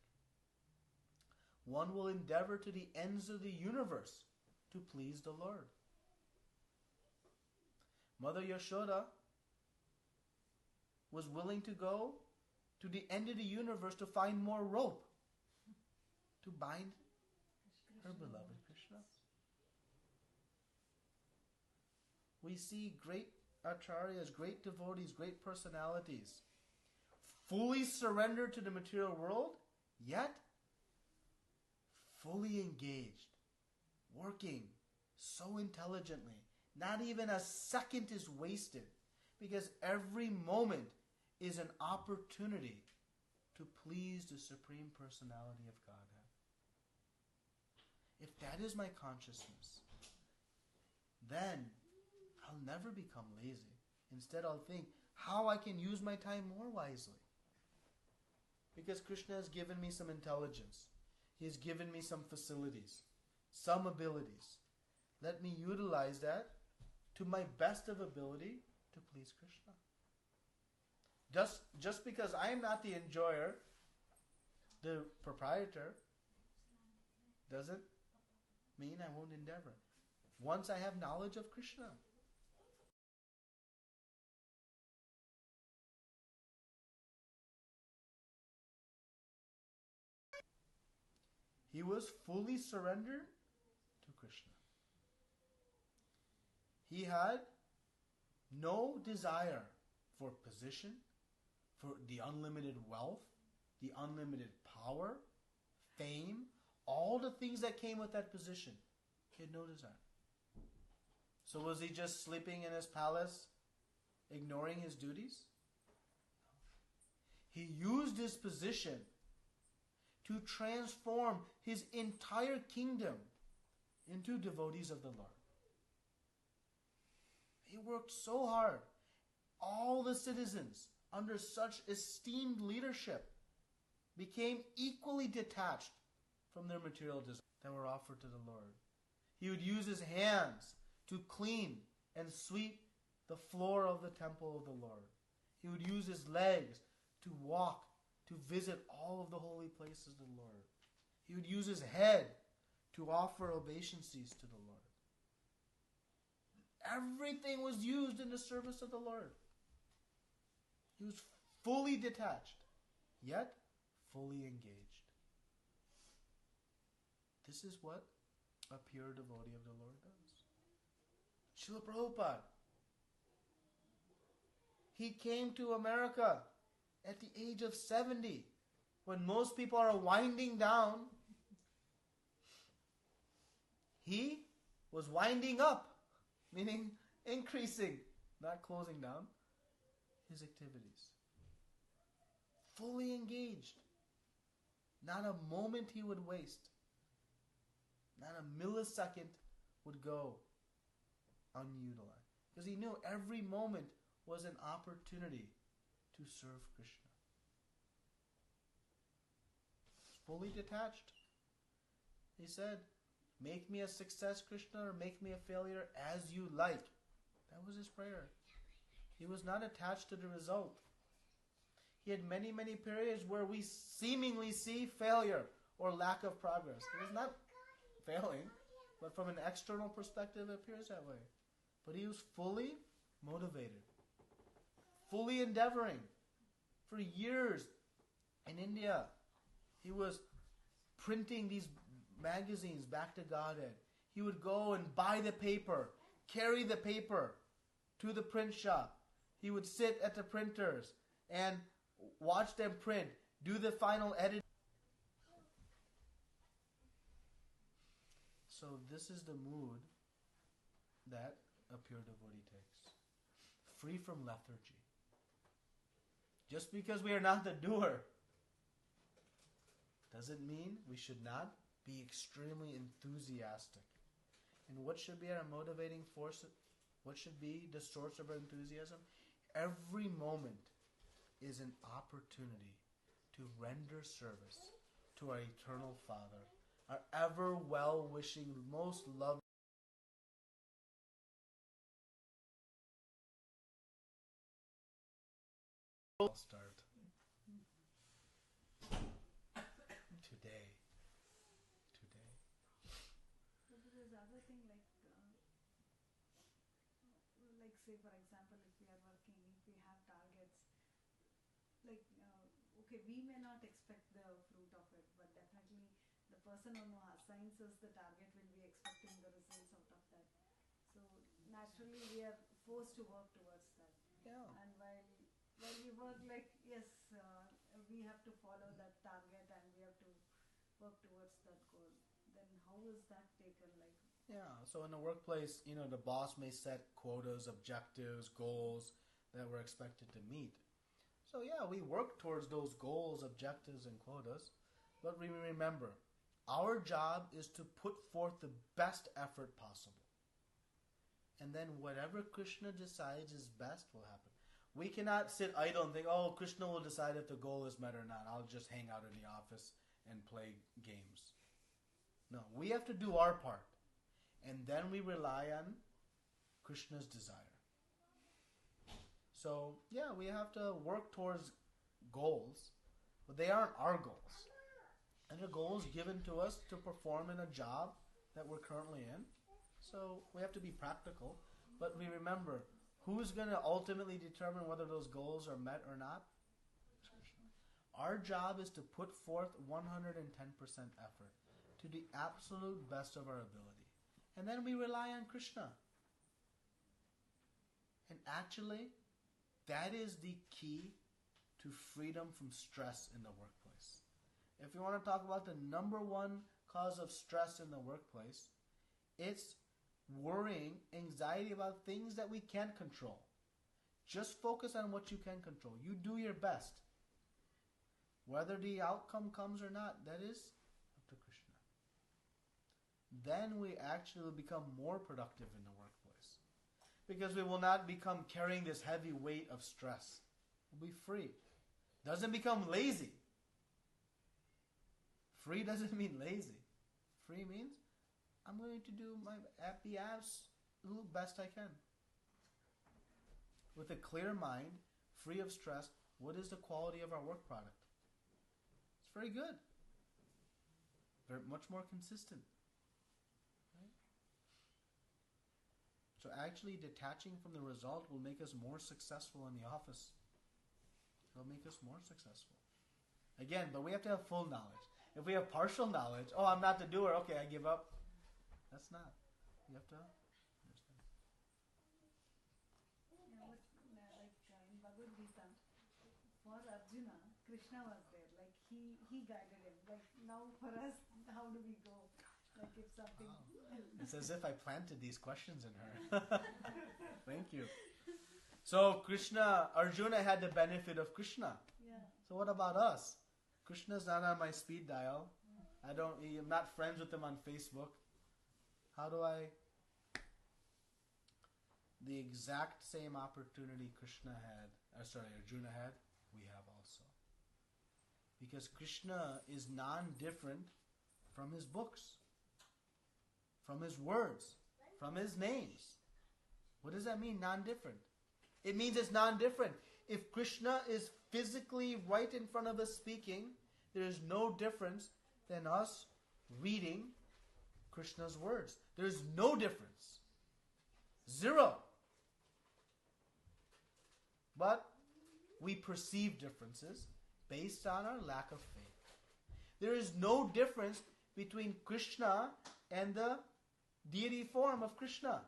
One will endeavor to the ends of the universe to please the Lord. Mother Yashoda was willing to go to the end of the universe to find more rope to bind her beloved Krishna. We see great acharyas, great devotees, great personalities, fully surrendered to the material world, yet fully engaged, working so intelligently. Not even a second is wasted, because every moment is an opportunity to please the Supreme Personality of Godhead. If that is my consciousness, then I'll never become lazy. Instead, I'll think how I can use my time more wisely. Because Krishna has given me some intelligence. He has given me some facilities, some abilities. Let me utilize that to my best of ability to please Krishna. Just because I am not the enjoyer, the proprietor, doesn't mean I won't endeavor. Once I have knowledge of Krishna. He was fully surrendered to Krishna. He had no desire for position, for the unlimited wealth, the unlimited power, fame, all the things that came with that position. He had no desire. So was he just sleeping in his palace, ignoring his duties? He used his position to transform his entire kingdom into devotees of the Lord. He worked so hard. all the citizens under such esteemed leadership became equally detached from their material desires that were offered to the Lord. He would use his hands to clean and sweep the floor of the temple of the Lord. He would use his legs to walk, to visit all of the holy places of the Lord. He would use his head to offer obeisances to the Lord. Everything was used in the service of the Lord. He was fully detached, yet fully engaged. This is what a pure devotee of the Lord does. Srila Prabhupada, he came to America at the age of 70, when most people are winding down. He was winding up, meaning increasing, not closing down his activities. Fully engaged. Not a moment he would waste. Not a millisecond would go unutilized. Because he knew every moment was an opportunity to serve Krishna. Fully detached. He said, make me a success, Krishna, or make me a failure as you like. That was his prayer. He was not attached to the result. He had many, many periods where we seemingly see failure or lack of progress. It was not failing, but from an external perspective it appears that way. But he was fully motivated, fully endeavoring. For years in India, he was printing these magazines back to Godhead. He would go and buy the paper, carry the paper to the print shop. He would sit at the printers and watch them print, do the final edit. So this is the mood that a pure devotee takes. Free from lethargy. Just because we are not the doer doesn't mean we should not be extremely enthusiastic. And what should be our motivating force? What should be the source of our enthusiasm? Every moment is an opportunity to render service to our eternal Father, our ever well-wishing, most loving. I'll start today. So there's other thing like say for example, if we are working, if we have targets, like okay, we may not expect the fruit of it, but definitely the person who assigns us the target will be expecting the results out of that. So naturally we are forced to work towards that. Yeah. And while we work, like yes, we have to follow that target and we have to work towards that goal. Then how is that taken? Like Yeah, so in the workplace, the boss may set quotas, objectives, goals that we're expected to meet. So yeah, we work towards those goals, objectives, and quotas. But we remember, our job is to put forth the best effort possible. And then whatever Krishna decides is best will happen. We cannot sit idle and think, oh, Krishna will decide if the goal is met or not. I'll just hang out in the office and play games. No, we have to do our part. And then we rely on Krishna's desire. So, yeah, we have to work towards goals, but they aren't our goals. And the goals given to us to perform in a job that we're currently in. So we have to be practical, but we remember, who's going to ultimately determine whether those goals are met or not? Our job is to put forth 110% effort to the absolute best of our ability. And then we rely on Krishna. And actually, that is the key to freedom from stress in the workplace. If you want to talk about the number one cause of stress in the workplace, it's worrying, anxiety about things that we can't control. Just focus on what you can control. You do your best. Whether the outcome comes or not, that is up to Krishna. Then we actually become more productive in the workplace. Because we will not become carrying this heavy weight of stress. We'll be free. Doesn't become lazy. Free doesn't mean lazy. Free means I'm going to do my absolute best I can. With a clear mind, free of stress, what is the quality of our work product? It's very good. Very much more consistent. Right? So actually detaching from the result will make us more successful in the office. It'll make us more successful. Again, but we have to have full knowledge. If we have partial knowledge, oh, I'm not the doer, okay, I give up. That's not. You have to understand. Yeah, but like in Bhagavad-gītā, for Arjuna, Krishna was there. Like he guided him. Like now for us, how do we go? Like if something. It's as if I planted these questions in her. Thank you. So Arjuna had the benefit of Krishna. Yeah. So what about us? Krishna's not on my speed dial. I'm not friends with him on Facebook. How do I? The exact same opportunity Arjuna had, we have also. Because Krishna is non-different from his books, from his words, from his names. What does that mean, non-different? It means it's non-different. If Krishna is physically right in front of us speaking, there is no difference than us reading Krishna's words. There's no difference. Zero. But we perceive differences based on our lack of faith. There is no difference between Krishna and the deity form of Krishna.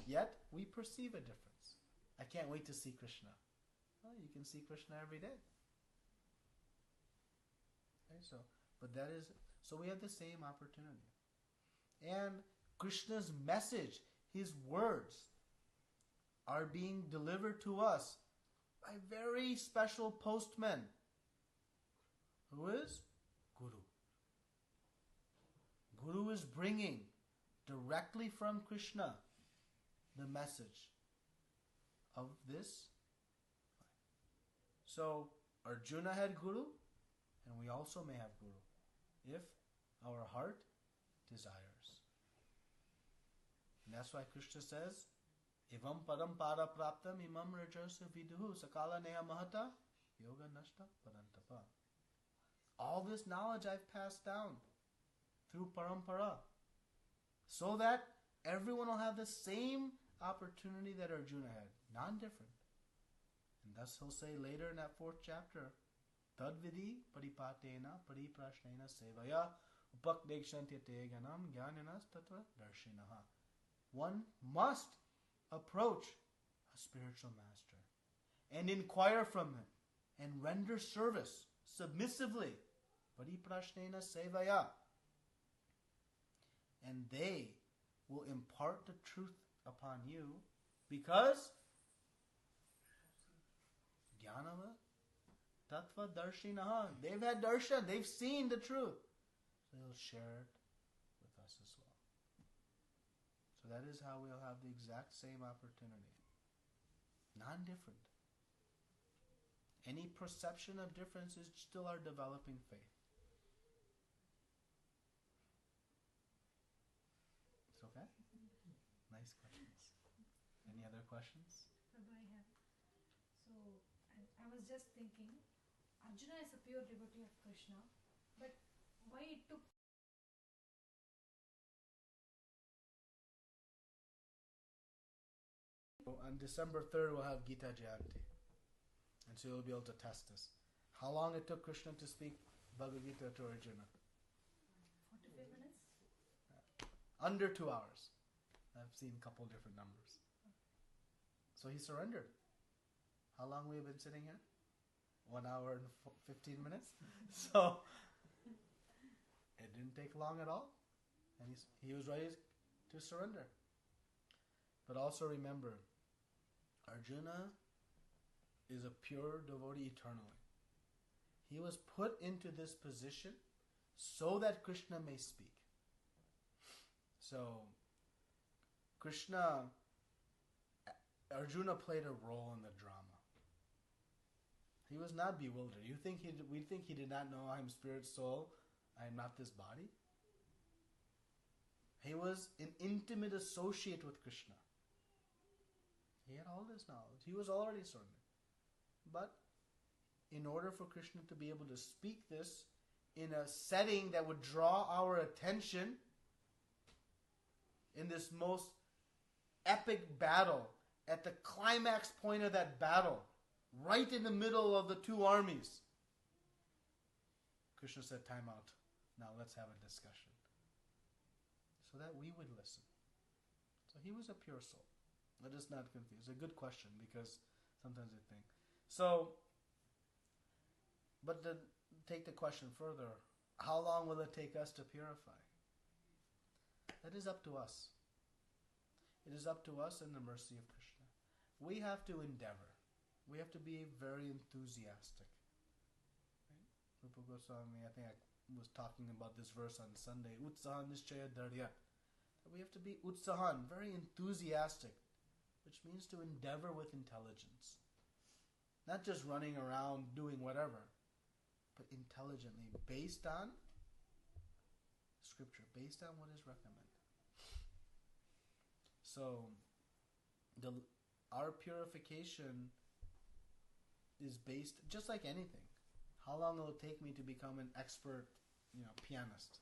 Yet, we perceive a difference. I can't wait to see Krishna. Well, you can see Krishna every day. Okay, so we have the same opportunity. And Krishna's message, his words, are being delivered to us by very special postmen. Who is? Guru. Guru is bringing directly from Krishna the message of this. So Arjuna had Guru, and we also may have Guru if our heart desires. And that's why Krishna says, Ivam param para praptam imam rajasa viduhu sakala neha mahata yoga nashta parantapa. All this knowledge I've passed down through parampara, so that everyone will have the same opportunity that Arjuna had, non-different. And thus he'll say later in that 4th chapter, Tadvidi paripatena pariprashnena sevaya upakdekshantyate ganam jnananas tattva darshinaha. One must approach a spiritual master and inquire from him and render service submissively. Pariprashnena sevaya. And they will impart the truth upon you because jnanava tattva darshinaha. They've had darshan, they've seen the truth. So they'll share it with us as well. So that is how we'll have the exact same opportunity. Non-different. Any perception of difference is still our developing faith. It's okay? Nice questions. Any other questions? Prabhu, I have. So, I was just thinking, Arjuna is a pure devotee of Krishna, but why it took on December 3rd we'll have Gita Jayanti, and so you'll be able to test this. How long it took Krishna to speak Bhagavad-gītā to Arjuna? 45 minutes? Under 2 hours. I've seen a couple different numbers. So he surrendered. How long we have been sitting here? 1 hour and 15 minutes. So it didn't take long at all, and he was ready to surrender. But also remember, Arjuna is a pure devotee eternally. He was put into this position so that Krishna may speak. So Krishna, Arjuna played a role in the drama. He was not bewildered. We think he did not know I am spirit, soul, I am not this body? He was an intimate associate with Krishna. He had all this knowledge. He was already surrendered. But in order for Krishna to be able to speak this in a setting that would draw our attention in this most epic battle, at the climax point of that battle, right in the middle of the two armies, Krishna said, time out. Now let's have a discussion. So that we would listen. So he was a pure soul. Let us not confuse. It's a good question because sometimes I think. So, but to take the question further, how long will it take us to purify? That is up to us. It is up to us and the mercy of Krishna. We have to endeavor. We have to be very enthusiastic. Right? Rupa Goswami, I think I was talking about this verse on Sunday. Utsahan nischaya dharya. We have to be utsahan, very enthusiastic, which means to endeavor with intelligence. Not just running around doing whatever, but intelligently, based on scripture, based on what is recommended. So, our purification is based, just like anything. How long will it take me to become an expert, pianist?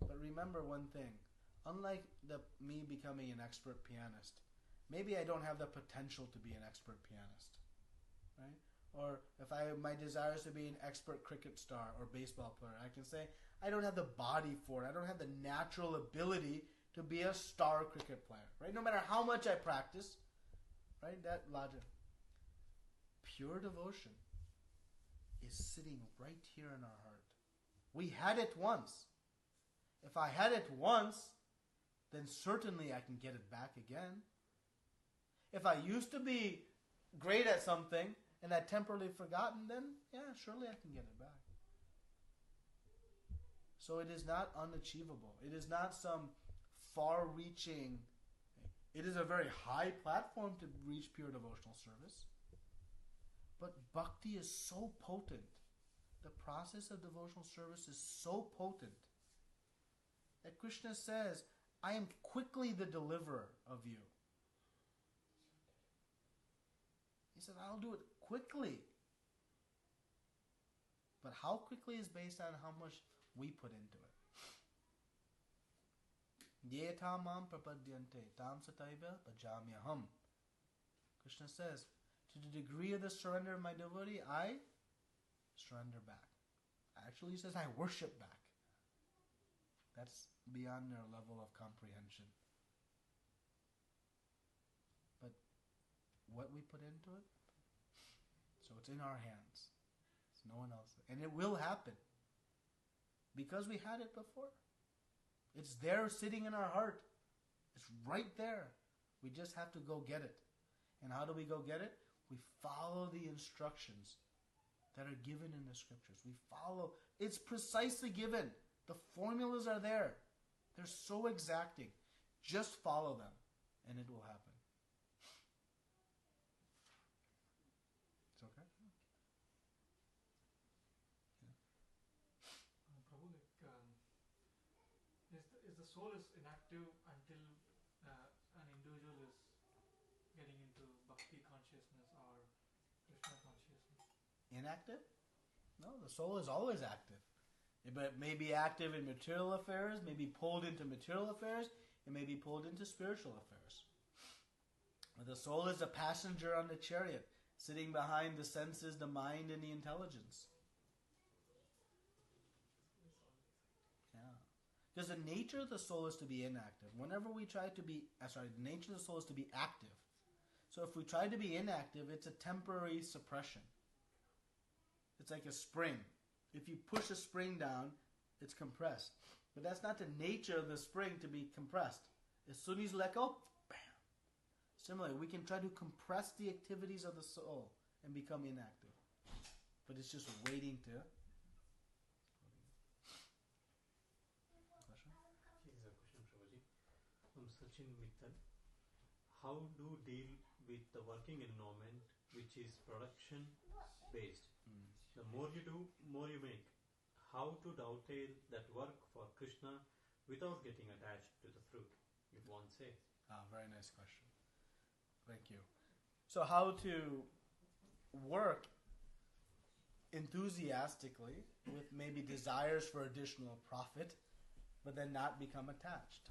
But remember one thing. Unlike me becoming an expert pianist, maybe I don't have the potential to be an expert pianist, right? Or if my desire is to be an expert cricket star or baseball player, I can say I don't have the body for it. I don't have the natural ability to be a star cricket player, right? No matter how much I practice, right? That logic. Pure devotion is sitting right here in our heart. We had it once. If I had it once, then certainly I can get it back again. If I used to be great at something and I temporarily forgotten, then surely I can get it back. So it is not unachievable. It is not some far-reaching. It is a very high platform to reach pure devotional service. But bhakti is so potent. The process of devotional service is so potent that Krishna says, I am quickly the deliverer of you. He said, I'll do it quickly. But how quickly is based on how much we put into it. Yeta mam prapadyante tam sataiva bhajamyaham. Krishna says, to the degree of the surrender of my devotee, I surrender back. Actually, he says, I worship back. That's beyond their level of comprehension. But what we put into it, so it's in our hands. It's no one else. And it will happen. Because we had it before. It's there sitting in our heart. It's right there. We just have to go get it. And how do we go get it? We follow the instructions that are given in the scriptures. We follow. It's precisely given. The formulas are there. They're so exacting. Just follow them and it will happen. It's okay? Prabhu, is the soul is inactive until an individual is getting into bhakti consciousness or Krishna consciousness? Inactive? No, the soul is always active. It may be active in material affairs, may be pulled into material affairs, it may be pulled into spiritual affairs. But the soul is a passenger on the chariot, sitting behind the senses, the mind, and the intelligence. Yeah. Because the nature of the soul is to be inactive. Whenever we try to be, the nature of the soul is to be active. So if we try to be inactive, it's a temporary suppression. It's like a spring. If you push a spring down, it's compressed. But that's not the nature of the spring to be compressed. As soon as you let go, bam. Similarly, we can try to compress the activities of the soul and become inactive. But it's just waiting to... Here is Question? a question, Prabhuji. from Sachin Mittal. How do deal with the working environment which is production based? The more you do, more you make. How to dovetail that work for Krishna without getting attached to the fruit, if one say? Very nice question. Thank you. So how to work enthusiastically with maybe desires for additional profit, but then not become attached.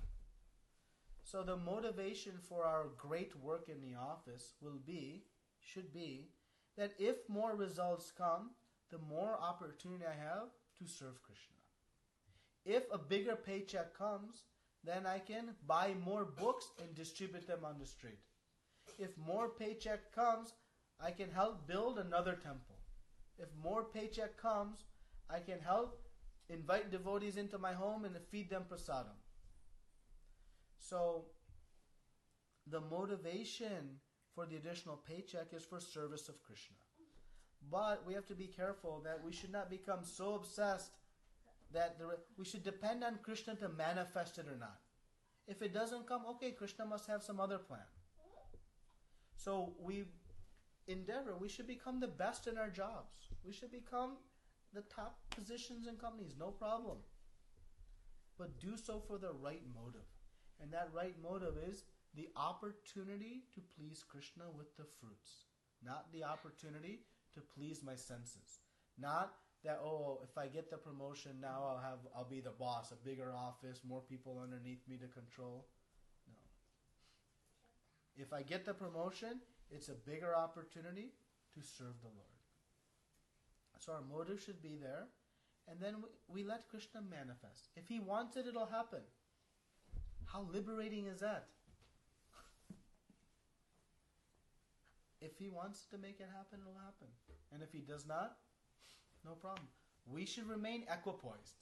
So the motivation for our great work in the office should be, that if more results come, the more opportunity I have to serve Krishna. If a bigger paycheck comes, then I can buy more books and distribute them on the street. If more paycheck comes, I can help build another temple. If more paycheck comes, I can help invite devotees into my home and feed them prasadam. So, the motivation for the additional paycheck is for service of Krishna. But we have to be careful that we should not become so obsessed that we should depend on Krishna to manifest it or not. If it doesn't come, okay, Krishna must have some other plan. So we should become the best in our jobs. We should become the top positions in companies, no problem. But do so for the right motive. And that right motive is the opportunity to please Krishna with the fruits. Not the opportunity to please my senses. Not that, if I get the promotion, now I'll be the boss, a bigger office, more people underneath me to control. No. If I get the promotion, it's a bigger opportunity to serve the Lord. So our motive should be there, and then we let Krishna manifest. If he wants it, it'll happen. How liberating is that? If he wants to make it happen, it'll happen. And if he does not, no problem. We should remain equipoised,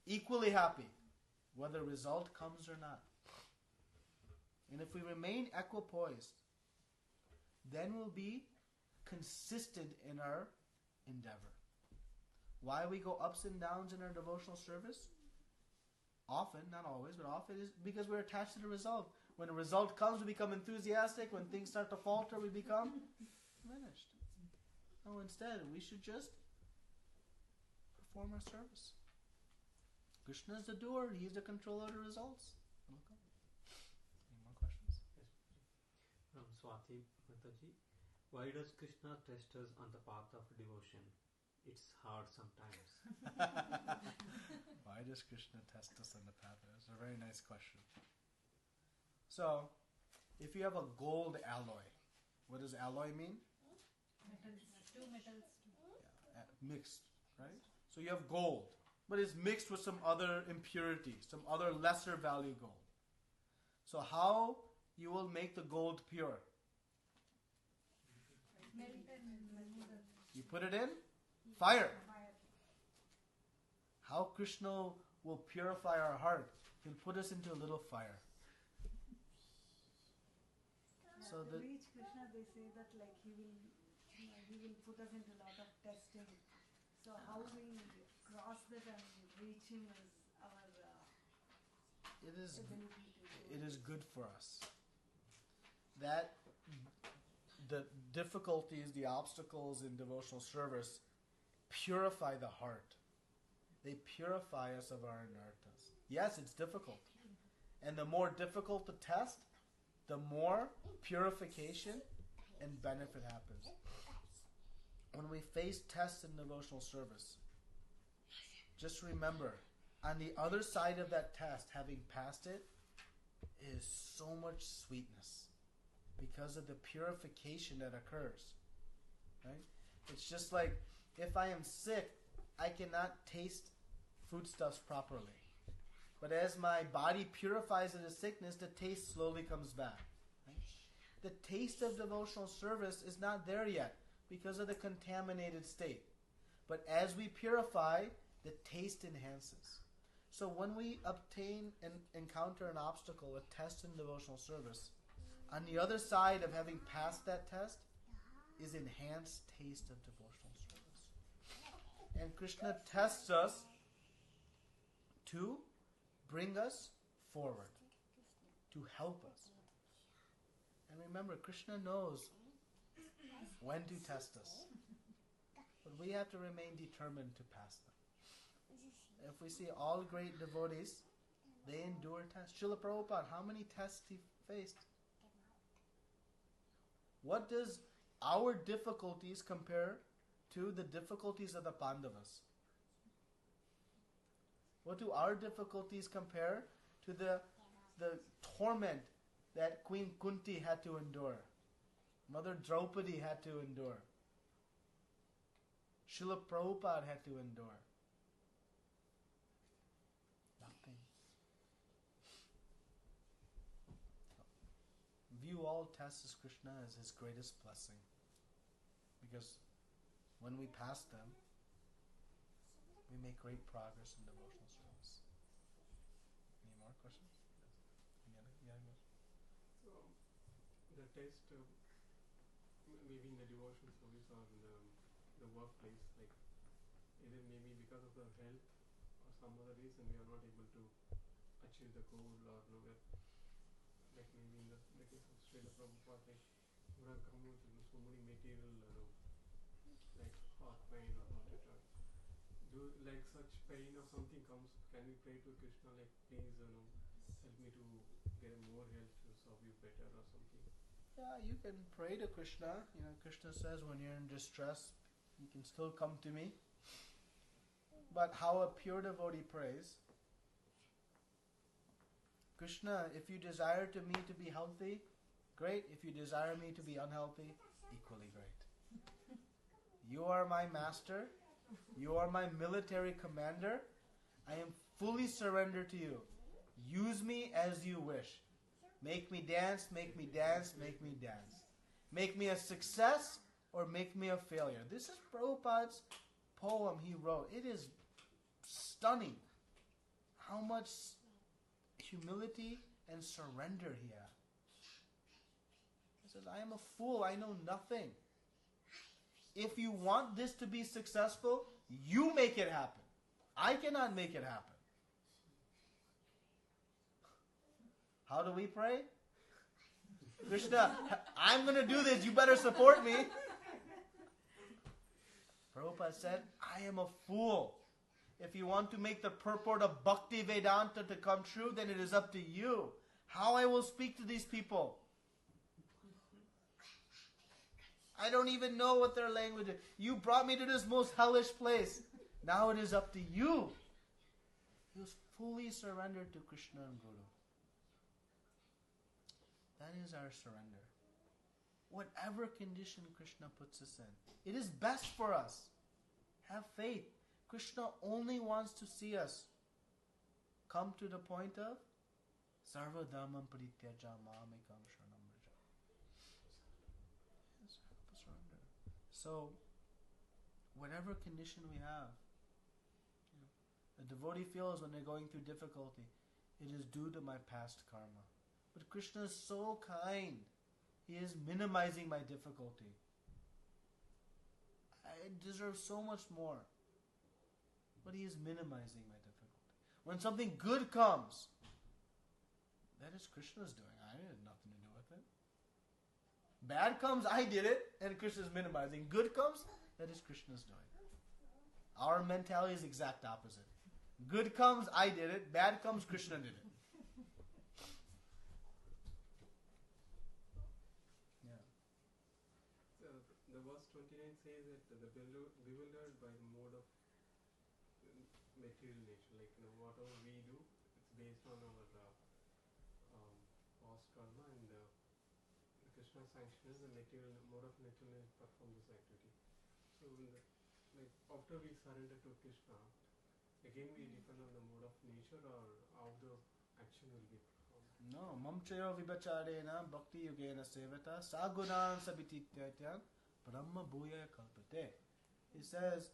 equally happy, whether result comes or not. And if we remain equipoised, then we'll be consistent in our endeavor. Why we go ups and downs in our devotional service? Often, not always, but often is because we're attached to the result. When a result comes, we become enthusiastic. When things start to falter, we become diminished. No, instead, we should just perform our service. Krishna is the doer. He is the controller of the results. Okay. Any more questions? Yes. From Swati Mataji, why does Krishna test us on the path of devotion? It's hard sometimes. Why does Krishna test us on the path? That's a very nice question. So, if you have a gold alloy, what does alloy mean? Metals, two metals. Yeah, mixed, right? So you have gold, but it's mixed with some other impurity, some other lesser value gold. So how you will make the gold pure? You put it in fire. How Krishna will purify our heart? He'll put us into a little fire. So to reach Krishna, they say that he will put us into a lot of testing. So how we cross that and reach him is our ability to it is good for us. That the difficulties, the obstacles in devotional service purify the heart. They purify us of our anarthas. Yes, it's difficult. And the more difficult the test, the more purification and benefit happens. When we face tests in devotional service, just remember, on the other side of that test, having passed it, is so much sweetness because of the purification that occurs. Right? It's just like if I am sick, I cannot taste foodstuffs properly. But as my body purifies of the sickness, the taste slowly comes back. Right? The taste of devotional service is not there yet because of the contaminated state. But as we purify, the taste enhances. So when we encounter an obstacle, a test in devotional service, on the other side of having passed that test is enhanced taste of devotional service. And Krishna tests us to bring us forward, to to help us. And remember, Krishna knows when to test us. But we have to remain determined to pass them. If we see all great devotees, they endure tests. Srila Prabhupada, how many tests he faced? What does our difficulties compare to the difficulties of the Pandavas? What do our difficulties compare to the torment that Queen Kunti had to endure? Mother Draupadi had to endure. Srila Prabhupada had to endure. Nothing. View all tests as Krishna as his greatest blessing. Because when we pass them, we make great progress in devotional service. Any more questions? So, the test, maybe in the devotional service or in the workplace, like either maybe because of the health or some other reason we are not able to achieve the goal, or nowhere, like maybe in the case of Srila Prabhupada, like would have come with so many material, like heart pain or heart attack. Do like such pain or something comes, can we pray to Krishna, like please, help me to get more health to serve you better or something? Yeah, you can pray to Krishna. Krishna says when you're in distress, you can still come to me. But how a pure devotee prays, Krishna, if you desire me to be healthy, great. If you desire me to be unhealthy, equally great. You are my master. You are my military commander. I am fully surrendered to you. Use me as you wish. Make me dance, make me dance, make me dance. Make me a success or make me a failure. This is Prabhupada's poem he wrote. It is stunning how much humility and surrender he had. He says, I am a fool, I know nothing. If you want this to be successful, you make it happen. I cannot make it happen. How do we pray? Krishna, I'm going to do this, you better support me. Prabhupada said, I am a fool. If you want to make the purport of Bhakti Vedanta to come true, then it is up to you. How I will speak to these people. I don't even know what their language is. You brought me to this most hellish place. Now it is up to you. He was fully surrendered to Krishna and Guru. That is our surrender. Whatever condition Krishna puts us in, it is best for us. Have faith. Krishna only wants to see us come to the point of sarva dharmam parityaja mamekam sharanam vraja. Yes, surrender. So, whatever condition we have, a devotee feels when they're going through difficulty, it is due to my past karma. But Krishna is so kind. He is minimizing my difficulty. I deserve so much more. But he is minimizing my difficulty. When something good comes, that is Krishna's doing. I had nothing to do with it. Bad comes, I did it, and Krishna is minimizing. Good comes, that is Krishna's doing. Our mentality is exact opposite. Good comes, I did it. Bad comes, Krishna did it. The verse 29 says that the bewildered by the mode of material nature, like whatever we do, it's based on our past karma, and Krishna sanctions the material mode of material nature perform this activity. So, like after we surrender to Krishna, again we depend on the mode of nature or how the action will be performed. No, mamchayo vibacharena bhakti yugena sevata sagunan sabitityatyan brahma bhuya kalpate. He says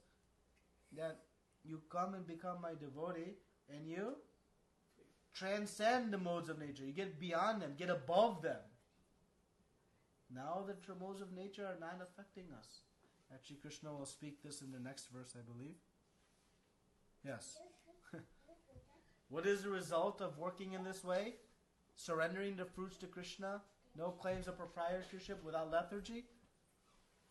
that you come and become my devotee and you transcend the modes of nature. You get beyond them, get above them. Now the modes of nature are not affecting us. Actually, Krishna will speak this in the next verse, I believe. Yes. What is the result of working in this way? surrendering the fruits to Krishna, no claims of proprietorship without lethargy.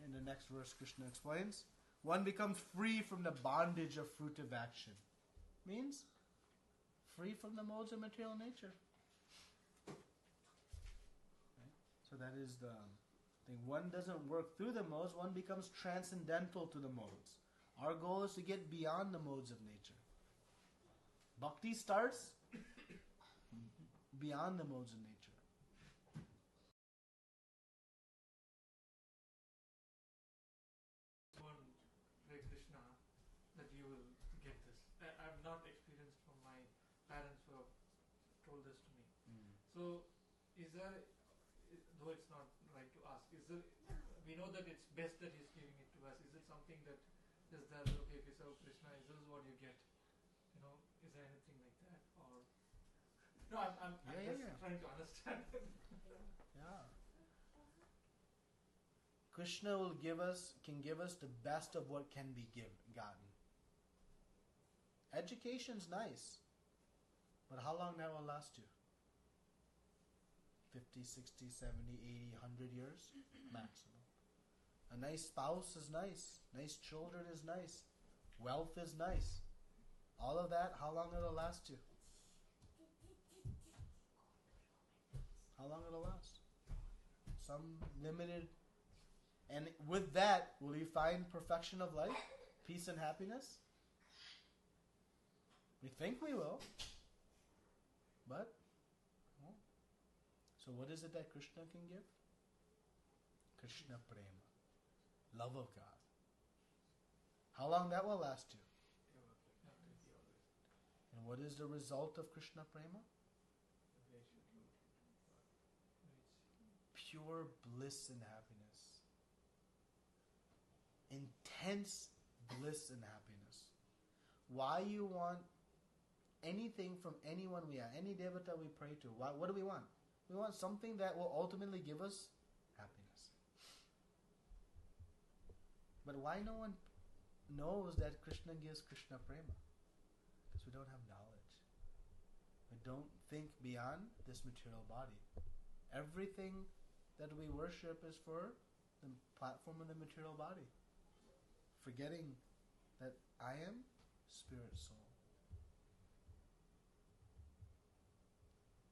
In the next verse, Krishna explains, one becomes free from the bondage of fruitive action. Means free from the modes of material nature. Right? So that is the thing. One doesn't work through the modes, one becomes transcendental to the modes. Our goal is to get beyond the modes of nature. Bhakti starts beyond the modes of nature. Hare Krishna, that you will get this. I've not experienced from my parents who have told this to me. So, is there, though it's not right to ask, is there, we know that it's best that he's giving it to us. Is it something that is there, okay, if you serve Krishna, is this what you get? You know, is there anything like that? Or no, I'm just trying to understand. Yeah. Krishna can give us the best of what can be gotten. Education's nice, but how long that will last you? 50, 60, 70, 80, 100 years maximum. A nice spouse is nice. Nice children is nice. Wealth is nice. All of that, how long it'll last you? How long it'll last? Some limited. And with that, will you find perfection of life? Peace and happiness? We think we will. But, no. So what is it that Krishna can give? Krishna prema. Love of God. How long that will last you? And what is the result of Krishna prema? Pure bliss and happiness. Intense bliss and happiness. Why you want anything from anyone we are, any devata we pray to? What do we want? We want something that will ultimately give us happiness. But why no one knows that Krishna gives Krishna prema? Because we don't have knowledge. We don't think beyond this material body. Everything that we worship is for the platform of the material body. Forgetting that I am spirit soul.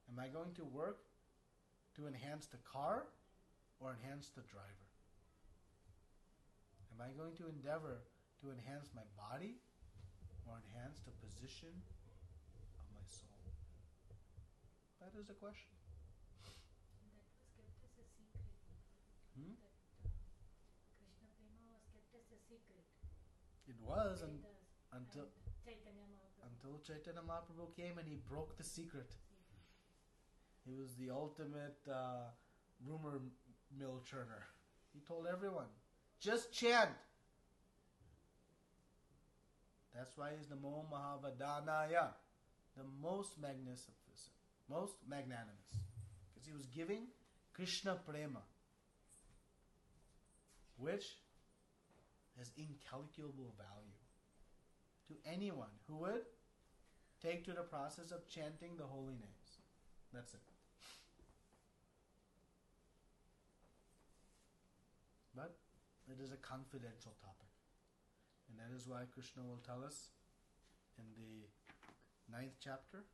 Am I going to work to enhance the car or enhance the driver? Am I going to endeavor to enhance my body or enhance the position of my soul? That is the question. That was kept as a secret. Hmm? Krishna prema was kept as a secret. It was until until Chaitanya Mahaprabhu came and he broke the secret. He was the ultimate rumor mill churner. He told everyone, just chant. That's why he's the Namo Mahavadanaya, the most magnificent, most magnanimous. Because he was giving Krishna prema, which has incalculable value to anyone who would take to the process of chanting the holy names. That's it. But it is a confidential topic. And that is why Krishna will tell us in the 9th chapter.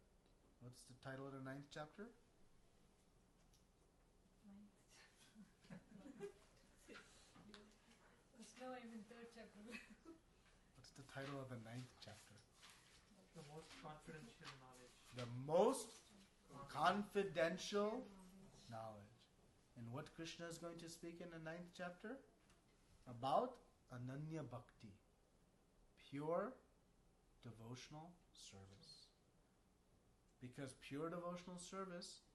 What's the title of the 9th chapter? Now I'm in 3rd chapter. What's the title of the 9th chapter? The most confidential knowledge. The most confidential knowledge. And what Krishna is going to speak in the 9th chapter? About Ananya Bhakti. Pure devotional service. Because pure devotional service,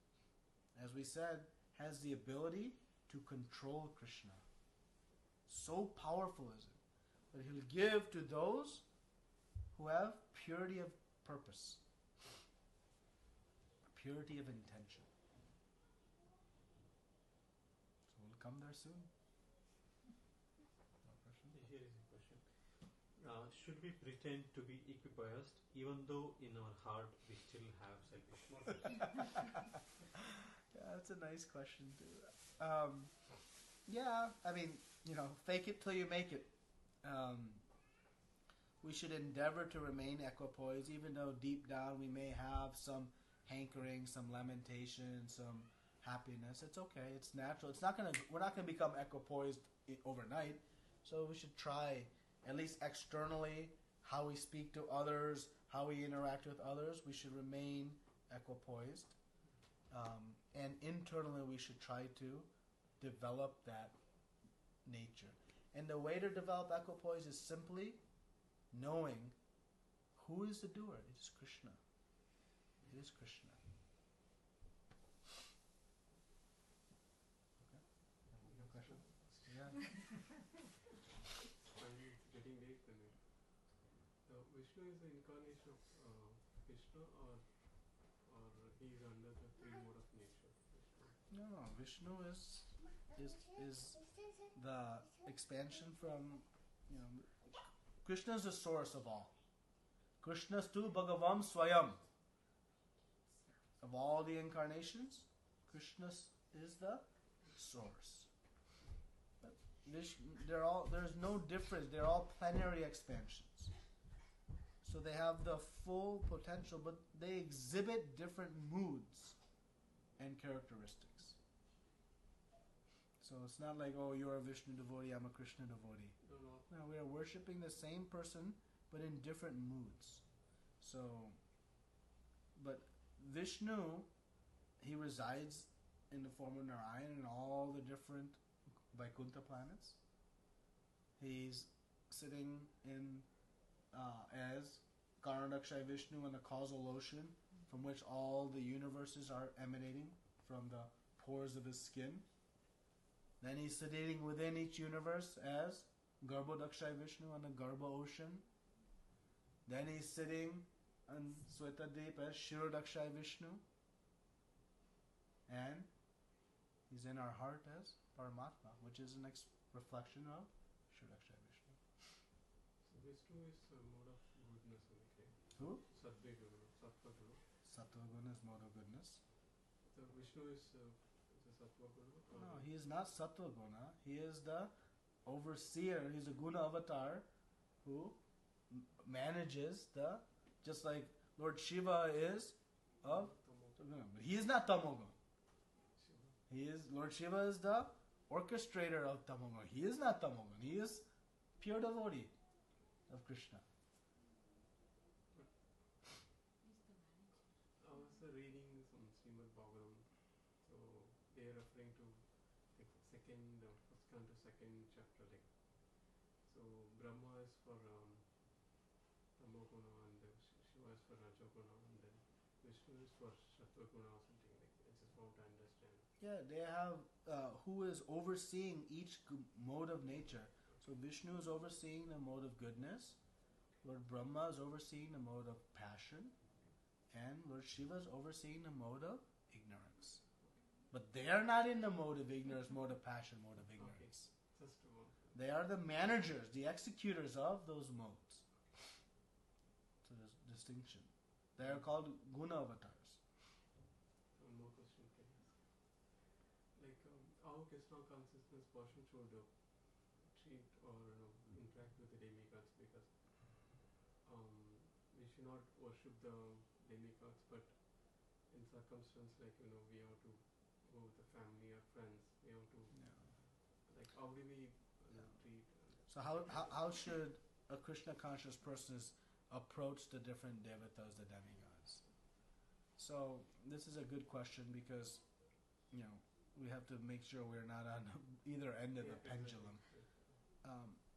as we said, has the ability to control Krishna. So powerful is it that he'll give to those who have purity of purpose, purity of intention. So we'll come there soon. No question? Here is a question. Should we pretend to be equipoised even though in our heart we still have selfish motives? That's a nice question too. Yeah, I mean, fake it till you make it. We should endeavor to remain equipoised, even though deep down we may have some hankering, some lamentation, some happiness. It's okay. It's natural. We're not gonna become equipoised overnight. So we should try, at least externally, how we speak to others, how we interact with others. We should remain equipoised, and internally we should try to develop that nature. And the way to develop equipoise is simply knowing who is the doer. It is Krishna. It is Krishna. Okay. No question? Yeah. I'm getting late then. Vishnu is the incarnation of Krishna, or he is under the three mode of nature? No, Vishnu is the expansion from, Krishna is the source of all. Krishnastu Bhagavam Swayam. Of all the incarnations, Krishna is the source. But there's no difference. They're all plenary expansions. So they have the full potential, but they exhibit different moods and characteristics. So it's not like, oh, you're a Vishnu devotee, I'm a Krishna devotee. No, we are worshipping the same person, but in different moods. So, but Vishnu, he resides in the form of Narayan in all the different Vaikuntha planets. He's sitting in as Karanakshai Vishnu in the causal ocean from which all the universes are emanating from the pores of his skin. Then he's sitting within each universe as Garbhodakshai Vishnu on the Garbha ocean. Then he's sitting on Swetadeep as Shirodakshai Vishnu. And he's in our heart as Paramatma, which is an reflection of Shirodakshai Vishnu. So Vishnu is a mode of goodness, okay? Who? Sattva Guna. Sattva Guna is mode of goodness. So Vishnu is a Sattva Guna? No, he is not Sattva Guna. He is the overseer. He's a Guna avatar who manages just like Lord Shiva is of Guna. But he is not Tamoguna. Lord Shiva is the orchestrator of Tamoguna. He is not Tamoguna. He is pure devotee of Krishna. I was reading some Srimad Bhagavatam. So they are referring to the first canto, second chapter. So Brahma is for Tamoguna, and Shiva is for Rajoguna, and then Vishnu is for Sattva-guna or something like that. I just want to understand. Yeah, they have who is overseeing each mode of nature. So Vishnu is overseeing the mode of goodness, Lord Brahma is overseeing the mode of passion, and Lord Shiva is overseeing the mode of ignorance. But they are not in the mode of ignorance, mode of passion, mode of ignorance. Okay. Just one. They are the managers, the executors of those modes. So there's distinction. They are called guna avatars. One more question, can I ask? Like how Krishna consciousness person should treat or interact with the demigods, because we should not worship the demigods, but in circumstance like we have to go with the family or friends, we have to like how do we treat? So how should a Krishna conscious person approach the different devatas, the demigods? So this is a good question because we have to make sure we're not on either end of the pendulum.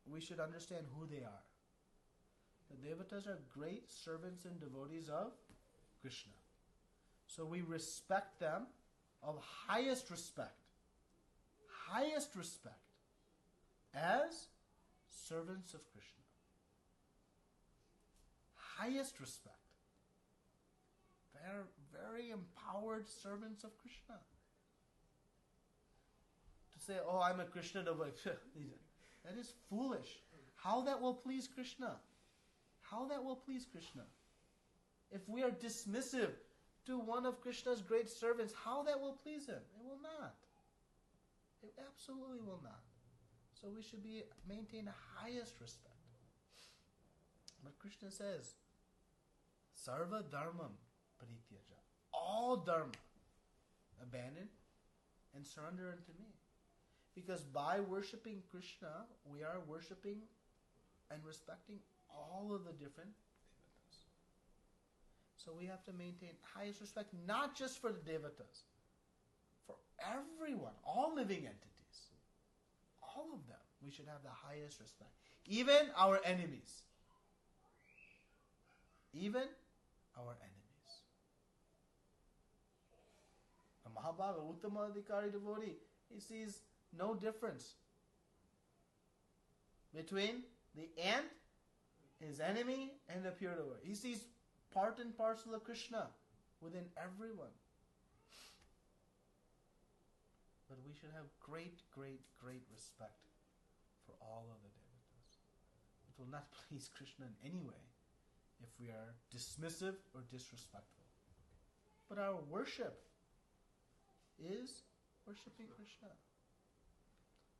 We should understand who they are. The devatas are great servants and devotees of Krishna. So we respect them of highest respect as servants of Krishna. Highest respect. They're very empowered servants of Krishna. To say, oh, I'm a Krishna devotee, that is foolish. How that will please Krishna? How that will please Krishna? If we are dismissive to one of Krishna's great servants, how that will please him? It will not. It absolutely will not. So we should maintain the highest respect. But Krishna says, sarva dharmam parityaja. All dharma abandon and surrender unto me. Because by worshipping Krishna, we are worshipping and respecting all of the different devatas. So we have to maintain highest respect, not just for the devatas, for everyone, all living entities. All of them, we should have the highest respect. Even our enemies. Even our enemies. A Mahabhaga, Uttama Adhikari devotee, he sees no difference between the ant, his enemy, and the pure devotee. He sees part and parcel of Krishna within everyone. But we should have great, great, great respect for all of the devatas. It will not please Krishna in any way if we are dismissive or disrespectful. But our worship is worshipping Krishna.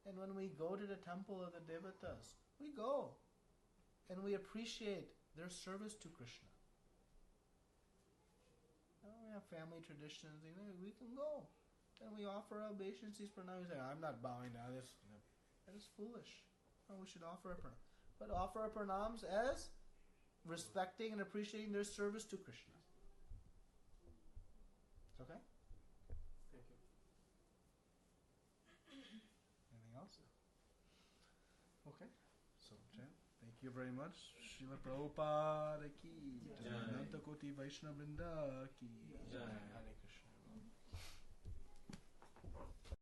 And when we go to the temple of the devatas, we go and we appreciate their service to Krishna. We have family traditions, we can go. And we offer obeisances, pranams. We say, I'm not bowing down. That is foolish. No, we should offer a pranam. But offer our pranams as respecting and appreciating their service to Krishna. It's okay? Thank you. Anything else? Okay. So, Jan, thank you very much. Srila Prabhupada ki Jai. Ananta Koti Vaishnava Vrinda ki Jai.